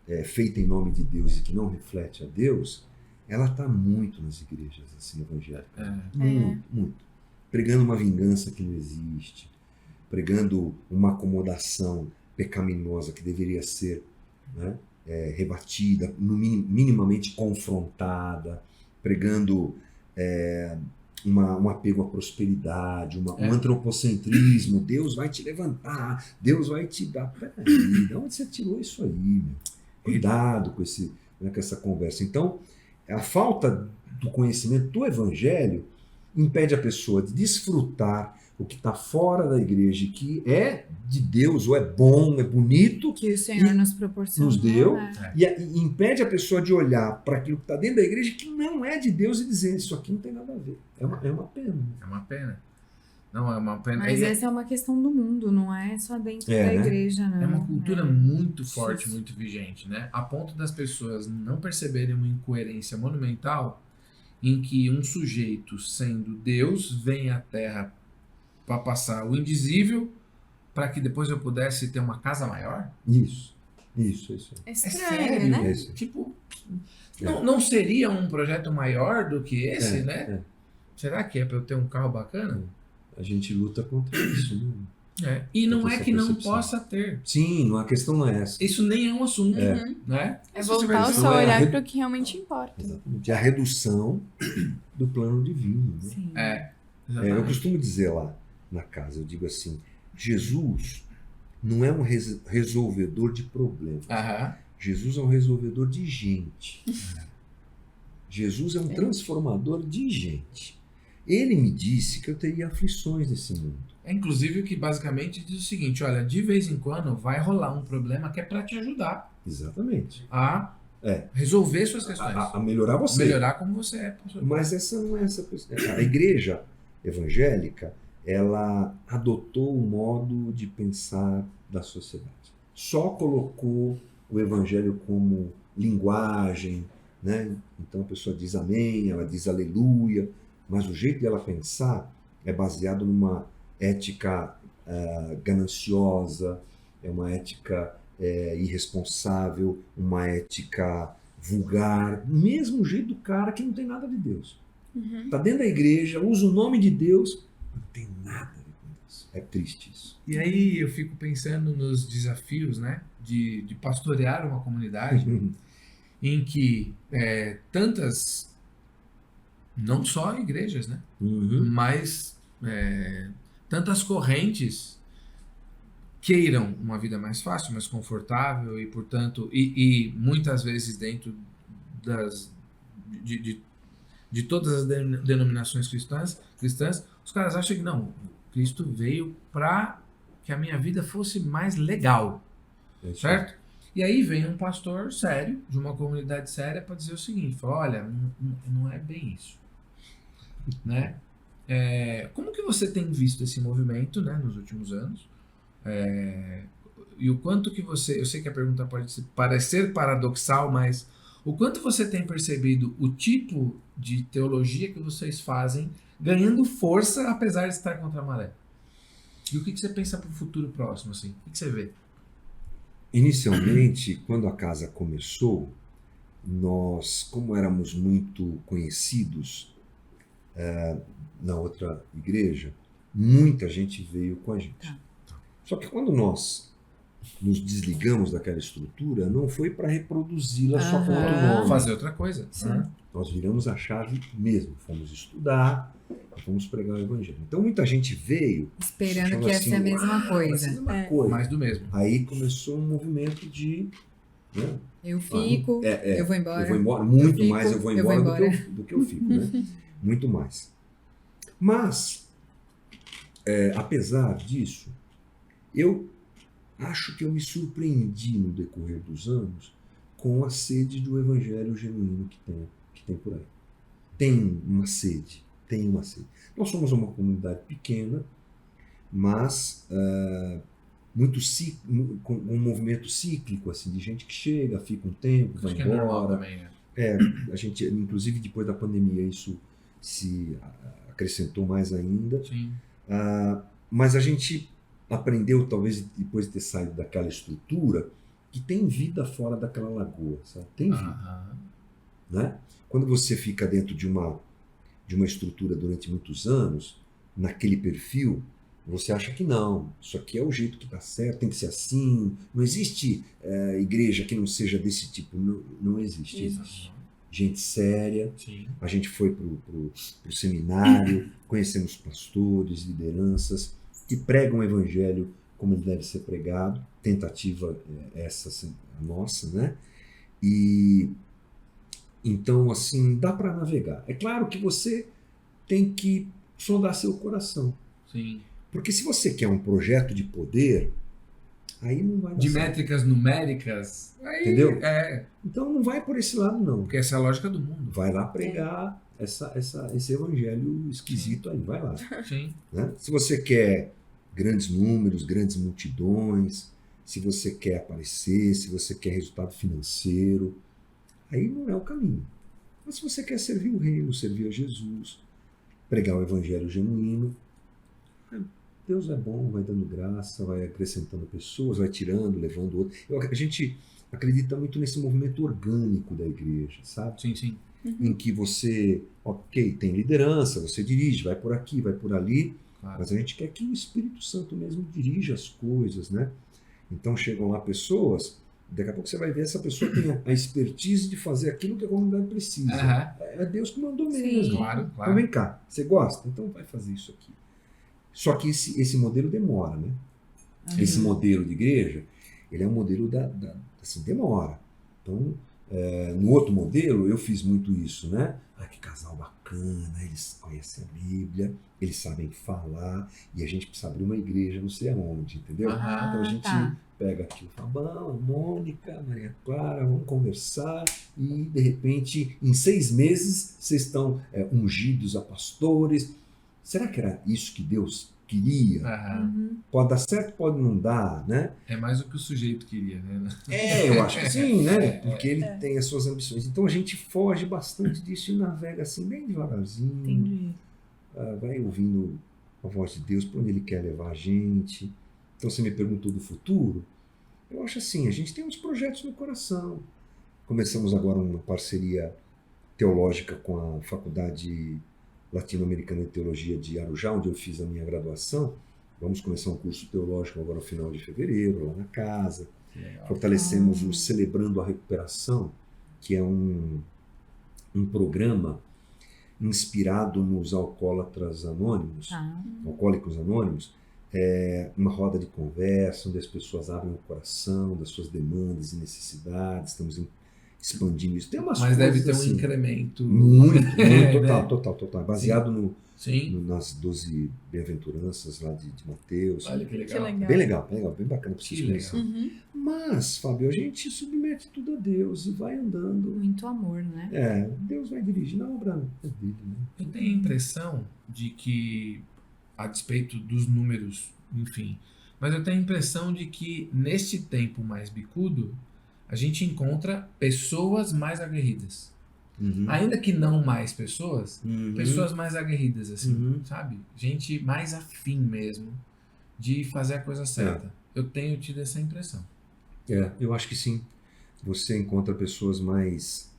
é feita em nome de Deus e que não reflete a Deus, ela está muito nas igrejas assim, evangélicas. É. Muito, muito. Pregando uma vingança que não existe, pregando uma acomodação pecaminosa que deveria ser, né, rebatida, minimamente confrontada, pregando um apego à prosperidade, um antropocentrismo. Deus vai te levantar, Deus vai te dar. Peraí, de onde você tirou isso aí, meu? Cuidado com essa conversa. Então, a falta do conhecimento do evangelho impede a pessoa de desfrutar o que está fora da igreja, que é de Deus, ou é bom, é bonito, Que o Senhor nos proporcionou. nos deu, né? e impede a pessoa de olhar para aquilo que está dentro da igreja que não é de Deus e dizer, isso aqui não tem nada a ver. É uma pena. É uma pena. Não, é uma pena. Mas essa é uma questão do mundo, não é só dentro da né? igreja, não. É uma cultura muito forte, Isso. muito vigente, né? A ponto das pessoas não perceberem uma incoerência monumental em que um sujeito, sendo Deus, vem à Terra para passar o indizível para que depois eu pudesse ter uma casa maior? Isso. É estranho, sério, né? É isso. Tipo, não seria um projeto maior do que esse, É, né? é. Será que é para eu ter um carro bacana? A gente luta contra isso. Né? E não Contra é essa que não percepção. possa ter. Sim, a questão não é essa. Isso nem é um assunto, Uhum. né? É Se você voltar o vai- seu não é a olhar re- para o que realmente importa. Exatamente. É a redução do plano divino. Né? Sim. Eu Exatamente. costumo dizer lá na casa, eu digo assim, Jesus não é um resolvedor de problemas. Aham. Jesus é um resolvedor de gente. Jesus é um transformador de gente. Ele me disse que eu teria aflições nesse mundo. É inclusive o que basicamente diz o seguinte, olha, de vez em quando vai rolar um problema que é para te ajudar Exatamente. a É. resolver suas questões. A melhorar você. Melhorar como você é. professor. Mas essa não é essa pessoa. A igreja evangélica, ela adotou o modo de pensar da sociedade. Só colocou o evangelho como linguagem, né? Então a pessoa diz amém, ela diz aleluia, mas o jeito dela pensar é baseado numa ética gananciosa, é uma ética irresponsável, uma ética vulgar, do mesmo jeito do cara que não tem nada de Deus. Uhum. Está dentro da igreja, usa o nome de Deus, não tem nada a ver com Deus. É triste isso. E aí eu fico pensando nos desafios, né, de pastorear uma comunidade em que tantas, não só igrejas, né, Uhum. mas tantas correntes queiram uma vida mais fácil, mais confortável e, portanto, e muitas vezes dentro de todas as denominações cristãs, os caras acham que não, Cristo veio para que a minha vida fosse mais legal, É isso aí. certo? E aí vem um pastor sério, de uma comunidade séria, para dizer o seguinte, fala, olha, não é bem isso, né? Como que você tem visto esse movimento, né, nos últimos anos? E o quanto que você, eu sei que a pergunta pode parecer paradoxal, mas o quanto você tem percebido o tipo de teologia que vocês fazem ganhando força apesar de estar contra a maré? E o que você pensa para o futuro próximo, assim? O que você vê? Inicialmente, quando a casa começou, nós, como éramos muito conhecidos na outra igreja, muita gente veio com a gente. Tá. Só que quando nós nos desligamos daquela estrutura, não foi para reproduzi-la só com outro Aham. nome. Fazer outra coisa. Sim. Né? Nós viramos a chave mesmo. Fomos estudar, fomos pregar o evangelho. Então muita gente veio Esperando achando que ia assim, ser a mesma vai ser a coisa. mesma coisa. Mais do mesmo. Aí começou um movimento de... né, Eu fico, eu vou embora. eu vou embora, muito fico, mais eu vou eu vou embora, embora. do que eu fico, né? Muito mais. Mas, apesar disso, eu acho que eu me surpreendi no decorrer dos anos com a sede do evangelho genuíno que tem por aí. Tem uma sede. Nós somos uma comunidade pequena, mas com um movimento cíclico, assim, de gente que chega, fica um tempo, vai Acho que é normal embora. também, né? A gente, inclusive depois da pandemia, isso se acrescentou mais ainda. Sim. Mas a gente aprendeu, talvez depois de ter saído daquela estrutura, que tem vida fora daquela lagoa, sabe? Tem vida. Aham. né? Quando você fica dentro de uma estrutura durante muitos anos, naquele perfil, você acha que não, isso aqui é o jeito que está certo, tem que ser assim, não existe igreja que não seja desse tipo, não existe. Existe. Gente séria, Sim. a gente foi para o seminário, conhecemos pastores, lideranças, que pregam o evangelho como ele deve ser pregado, tentativa essa a nossa, né? E então, assim, dá para navegar. É claro que você tem que sondar seu coração. Sim. Porque se você quer um projeto de poder, aí não vai dar De certo. métricas numéricas, aí, Entendeu? É, Então não vai por esse lado, não. porque essa é a lógica do mundo. Vai lá pregar esse evangelho esquisito aí, vai lá. Sim. Né? Se você quer grandes números, grandes multidões, se você quer aparecer, se você quer resultado financeiro, aí não é o caminho. Mas se você quer servir o reino, servir a Jesus, pregar o evangelho genuíno, Deus é bom, vai dando graça, vai acrescentando pessoas, vai tirando, levando outro. A gente acredita muito nesse movimento orgânico da igreja, sabe? Sim, sim. Em que você, ok, tem liderança, você dirige, vai por aqui, vai por ali, Claro. mas a gente quer que o Espírito Santo mesmo dirija as coisas, né? Então chegam lá pessoas, daqui a pouco você vai ver essa pessoa tem a expertise de fazer aquilo que a comunidade precisa. Aham. É Deus que mandou Sim. mesmo. Claro, Então claro. vem cá, você gosta? Então vai fazer isso aqui. Só que esse modelo demora, né? Esse modelo de igreja, ele é um modelo assim, demora. Então, no outro modelo, eu fiz muito isso, né? Ah, que casal bacana, eles conhecem a Bíblia, eles sabem falar, e a gente precisa abrir uma igreja não sei aonde, entendeu? Aham. Então a gente Tá. pega aqui o Fabão, a Mônica, a Maria Clara, vamos conversar, e de repente, em 6 meses, vocês estão ungidos a pastores. Será que era isso que Deus queria? Aham. Uhum. Pode dar certo, pode não dar, né? É mais o que o sujeito queria, né? Eu acho que sim, né? Porque ele tem as suas ambições. Então a gente foge bastante disso e navega assim, bem devagarzinho. Entendi. Vai ouvindo a voz de Deus, para onde Ele quer levar a gente. Então você me perguntou do futuro. Eu acho assim, a gente tem uns projetos no coração. Começamos agora uma parceria teológica com a Faculdade Latino-Americana de Teologia de Arujá, onde eu fiz a minha graduação. Vamos começar um curso teológico agora no final de fevereiro, lá na casa. Legal. Fortalecemos o Celebrando a Recuperação, que é um programa inspirado nos alcoólatras anônimos, Tá. alcoólicos anônimos, uma roda de conversa, onde as pessoas abrem o coração das suas demandas e necessidades. Estamos expandindo isso. Tem umas Mas coisas deve ter um assim, incremento. muito, É, total. Baseado Sim. nas 12 bem-aventuranças lá de Mateus. Olha que legal. Que legal. Bem legal, bem bacana para vocês Que legal. conhecerem. Uhum. Mas, Fábio, a gente submete tudo a Deus e vai andando. Muito amor, né? Deus vai dirigindo a obra dele, né? Eu tenho a impressão de que, a despeito dos números, enfim, mas eu tenho a impressão de que neste tempo mais bicudo, a gente encontra pessoas mais aguerridas. Uhum. Ainda que não mais pessoas, Uhum. pessoas mais aguerridas, assim, Uhum. sabe? Gente mais afim mesmo de fazer a coisa certa. Eu tenho tido essa impressão. Eu acho que sim. Você encontra pessoas mais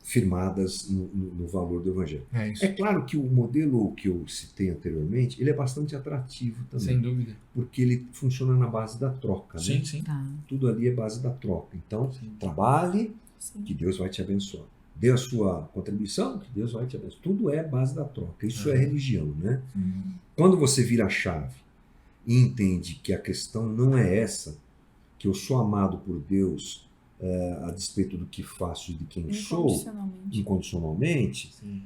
firmadas no valor do Evangelho. É isso. É claro que o modelo que eu citei anteriormente, ele é bastante atrativo também, Sem dúvida. porque ele funciona na base da troca, né? Sim, sim. Tá. Tudo ali é base da troca. Então, Sim. trabalhe, Sim. que Deus vai te abençoar. Dê a sua contribuição, que Deus vai te abençoar. Tudo é base da troca. Isso é religião, né? Quando você vira a chave e entende que a questão não é essa, que eu sou amado por Deus a despeito do que faço e de quem sou, Incondicionalmente. incondicionalmente, Sim.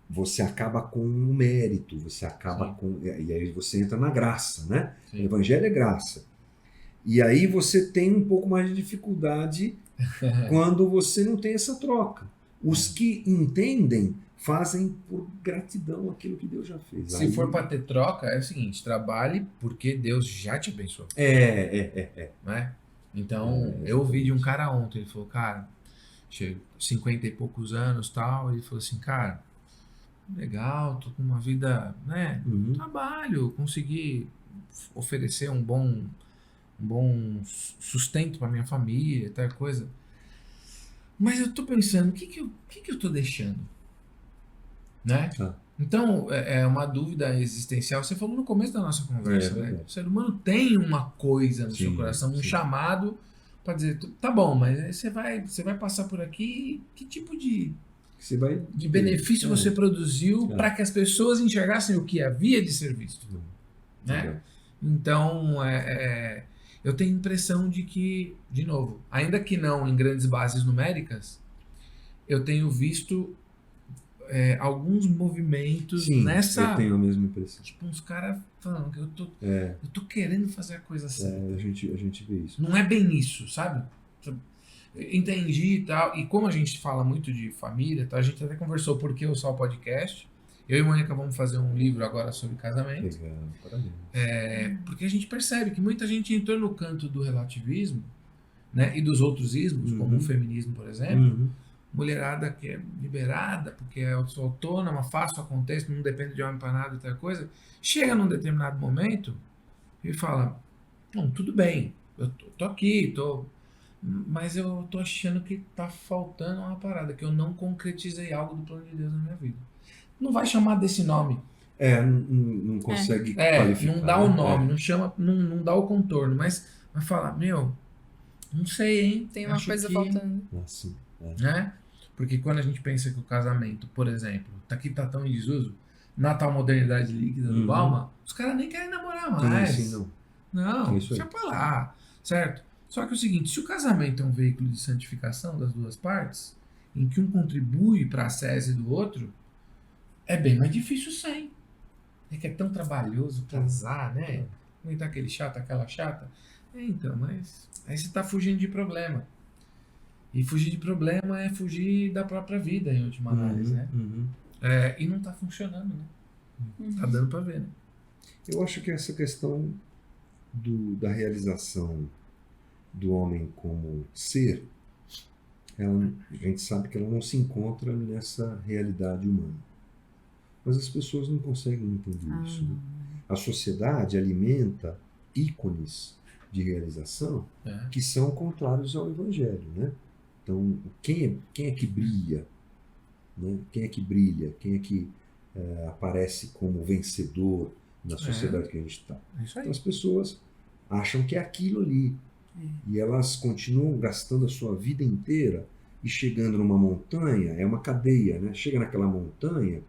você acaba com o mérito, você acaba Sim. com... E aí você entra na graça, né? O Sim. Evangelho é graça. E aí você tem um pouco mais de dificuldade quando você não tem essa troca. Os que entendem fazem por gratidão aquilo que Deus já fez. Se for para ter troca, é o seguinte: trabalhe porque Deus já te abençoou. Né? Então, eu ouvi de um cara ontem, ele falou, cara, chega 50 e poucos anos tal, ele falou assim, cara, legal, tô com uma vida, né, Uhum. trabalho, consegui oferecer um bom sustento para minha família, tal coisa. Mas eu tô pensando, o que eu tô deixando? Né? Tá. Então, é uma dúvida existencial. Você falou no começo da nossa conversa, É né? verdade. O ser humano tem uma coisa no seu Sim, coração, um sim. chamado para dizer, tá bom, mas aí você vai passar por aqui, que tipo Você vai... de benefício você produziu É. para que as pessoas enxergassem o que havia de ser visto, né? Legal. Então, eu tenho a impressão de que, de novo, ainda que não em grandes bases numéricas, eu tenho visto alguns movimentos Sim, nessa. eu tenho a mesma impressão. Tipo, uns caras falando que eu É, tô querendo fazer a coisa certa. a gente vê isso. Não é bem isso, sabe? Entendi e tal. E como a gente fala muito de família, tá? A gente até conversou porque eu só o podcast. Eu e a Mônica vamos fazer um livro agora sobre casamento. Legal, parabéns. Porque a gente percebe que muita gente entrou no canto do relativismo, né? E dos outros ismos, como o feminismo, por exemplo. Uhum. Mulherada que é liberada, porque eu sou autônoma, faço, acontece, não depende de homem para nada, outra coisa. Chega num determinado momento e fala: não, tudo bem, eu tô aqui, mas eu tô achando que tá faltando uma parada, que eu não concretizei algo do plano de Deus na minha vida. Não vai chamar desse nome. Não consegue qualificar. Não dá o né? nome, não chama, não dá o contorno, mas vai falar: meu, não sei, hein? Tem uma Acho coisa que faltando. Assim, né? Porque quando a gente pensa que o casamento, por exemplo, tá tão em desuso, na tal modernidade líquida do Bauman, os caras nem querem namorar mais. Sim, não. Não, É isso aí. deixa pra lá, certo? Só que é o seguinte, se o casamento é um veículo de santificação das duas partes, em que um contribui para a sese do outro, é bem mais difícil sem. É que é tão trabalhoso casar, né? Não tá aquele chato, aquela chata. Então, mas aí você tá fugindo de problema. E fugir de problema é fugir da própria vida, em última análise, né? E não tá funcionando, né? Tá dando pra ver, né? Eu acho que essa questão da realização do homem como ser, a gente sabe que ela não se encontra nessa realidade humana. Mas as pessoas não conseguem entender isso. Né? A sociedade alimenta ícones de realização que são contrários ao Evangelho, né? Então, quem é que brilha? Né? Quem é que brilha? Quem é que aparece como vencedor na sociedade que a gente está? Então, as pessoas acham que é aquilo ali. E elas continuam gastando a sua vida inteira e chegando numa montanha, é uma cadeia, né? Chega naquela montanha,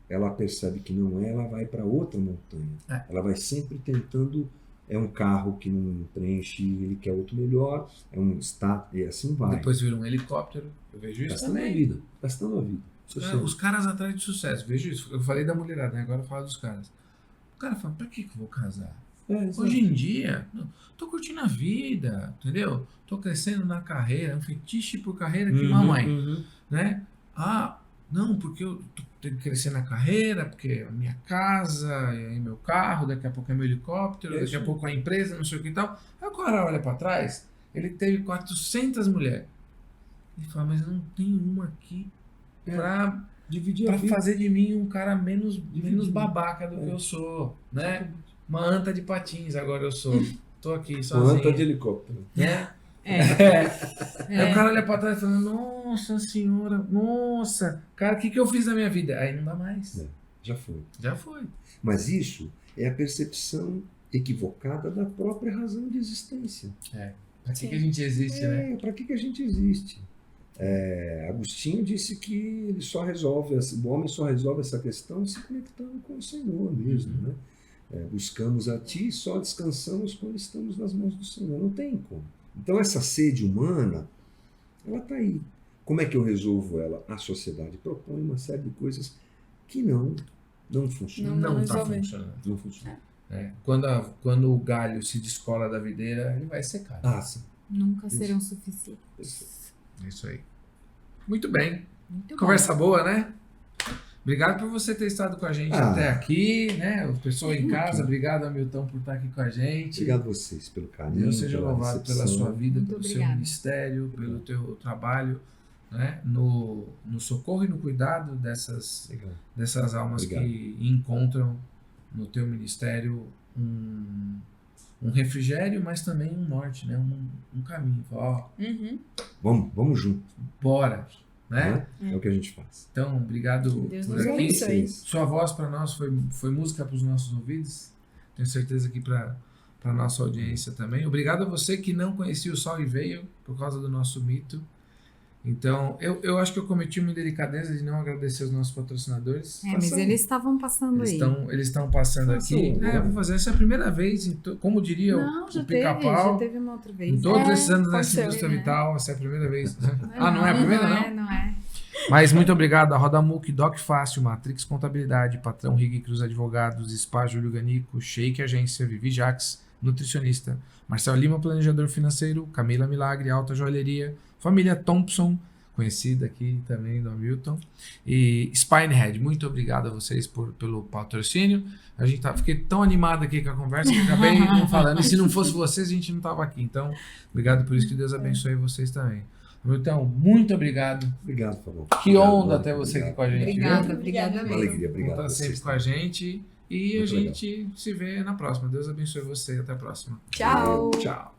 ela percebe que não é, ela vai para outra montanha. Ela vai sempre tentando... É um carro que não preenche, ele quer outro melhor, é um status, e assim vai. Depois vira um helicóptero, eu vejo isso Gastando também. a vida, gastando a vida. Os caras atrás de sucesso, vejo isso. Eu falei da mulherada, né? Agora eu falo dos caras. O cara fala, pra que eu vou casar? Hoje em dia, tô curtindo a vida, entendeu? Tô crescendo na carreira, um fetiche por carreira que mamãe, né? Não, porque eu tenho que crescer na carreira, porque a minha casa, e aí meu carro, daqui a pouco é meu helicóptero, daqui a pouco a empresa, não sei o que e tal. Aí o cara olha pra trás, ele teve 400 mulheres. Ele fala, mas eu não tenho uma aqui pra dividir pra fazer de mim um cara menos babaca do que eu sou, né? Exatamente. Uma anta de patins agora eu sou. Tô aqui sozinho. Uma anta de helicóptero. Aí o cara olha pra trás e fala, nossa senhora, nossa, cara, o que eu fiz na minha vida? Aí não dá mais. Já foi. Já foi. Mas isso é a percepção equivocada da própria razão de existência. Pra que a gente existe, né? Para que a gente existe? Agostinho disse que ele só resolve, o homem só resolve essa questão se conectando com o Senhor mesmo, né? Buscamos a Ti e só descansamos quando estamos nas mãos do Senhor. Não tem como. Então essa sede humana, ela está aí. Como é que eu resolvo ela? A sociedade propõe uma série de coisas que não funcionam. Não tá funcionando. Não funciona. Quando o galho se descola da videira, ele vai secar. Sim. Nunca serão suficientes. É isso aí. Muito bem. Muito Conversa boa, né? Obrigado por você ter estado com a gente até aqui, né? O pessoal em casa, obrigado, Hamilton, por estar aqui com a gente. Obrigado a vocês pelo carinho. Deus seja louvado pela sua vida, Muito pelo seu obrigada. ministério, pelo teu trabalho, né? No socorro e no cuidado dessas almas Obrigado. que encontram no teu ministério um um refrigério, mas também um norte, né? Um caminho. Ó, Uhum. Vamos junto, bora, né? né? É o que a gente faz. Então, obrigado Deus por nos aqui. abençoe. Sua voz para nós foi música para os nossos ouvidos. Tenho certeza que para nossa audiência também. Obrigado a você que não conhecia o Sol e veio por causa do nosso mito. Então, eu acho que eu cometi uma indelicadeza de não agradecer os nossos patrocinadores. Mas eles estavam passando aí. Eles estão passando aqui. Eu vou fazer essa é a primeira vez, como diria Não, o já Pica-Pau. teve uma outra Em vez. todos esses anos pode nessa ser, indústria né? vital, essa é a primeira vez. Não é a primeira, não? Não é. Mas muito obrigado a Rodamuc, Doc Fácil, Matrix Contabilidade, Patrão Rig Cruz Advogados, Spa Júlio Ganico, Shake Agência, Vivi Jax, Nutricionista, Marcel Lima, Planejador Financeiro, Camila Milagre, Alta Joalheria, Família Thompson, conhecida aqui também do Hamilton, e Spinehead. Muito obrigado a vocês pelo patrocínio. Fiquei tão animado aqui com a conversa que acabei não falando. E se não fosse vocês, a gente não estava aqui. Então, obrigado por isso, que Deus abençoe vocês também. Então, muito obrigado. Obrigado, Fabão. Que Obrigado, onda Mônica, ter você aqui obrigado. com a gente. Obrigada Obrigada mesmo. Uma alegria, obrigado. Voltar a sempre vocês. com a gente. E Muito a gente se vê na próxima. Deus abençoe você. Até a próxima. Tchau. Tchau.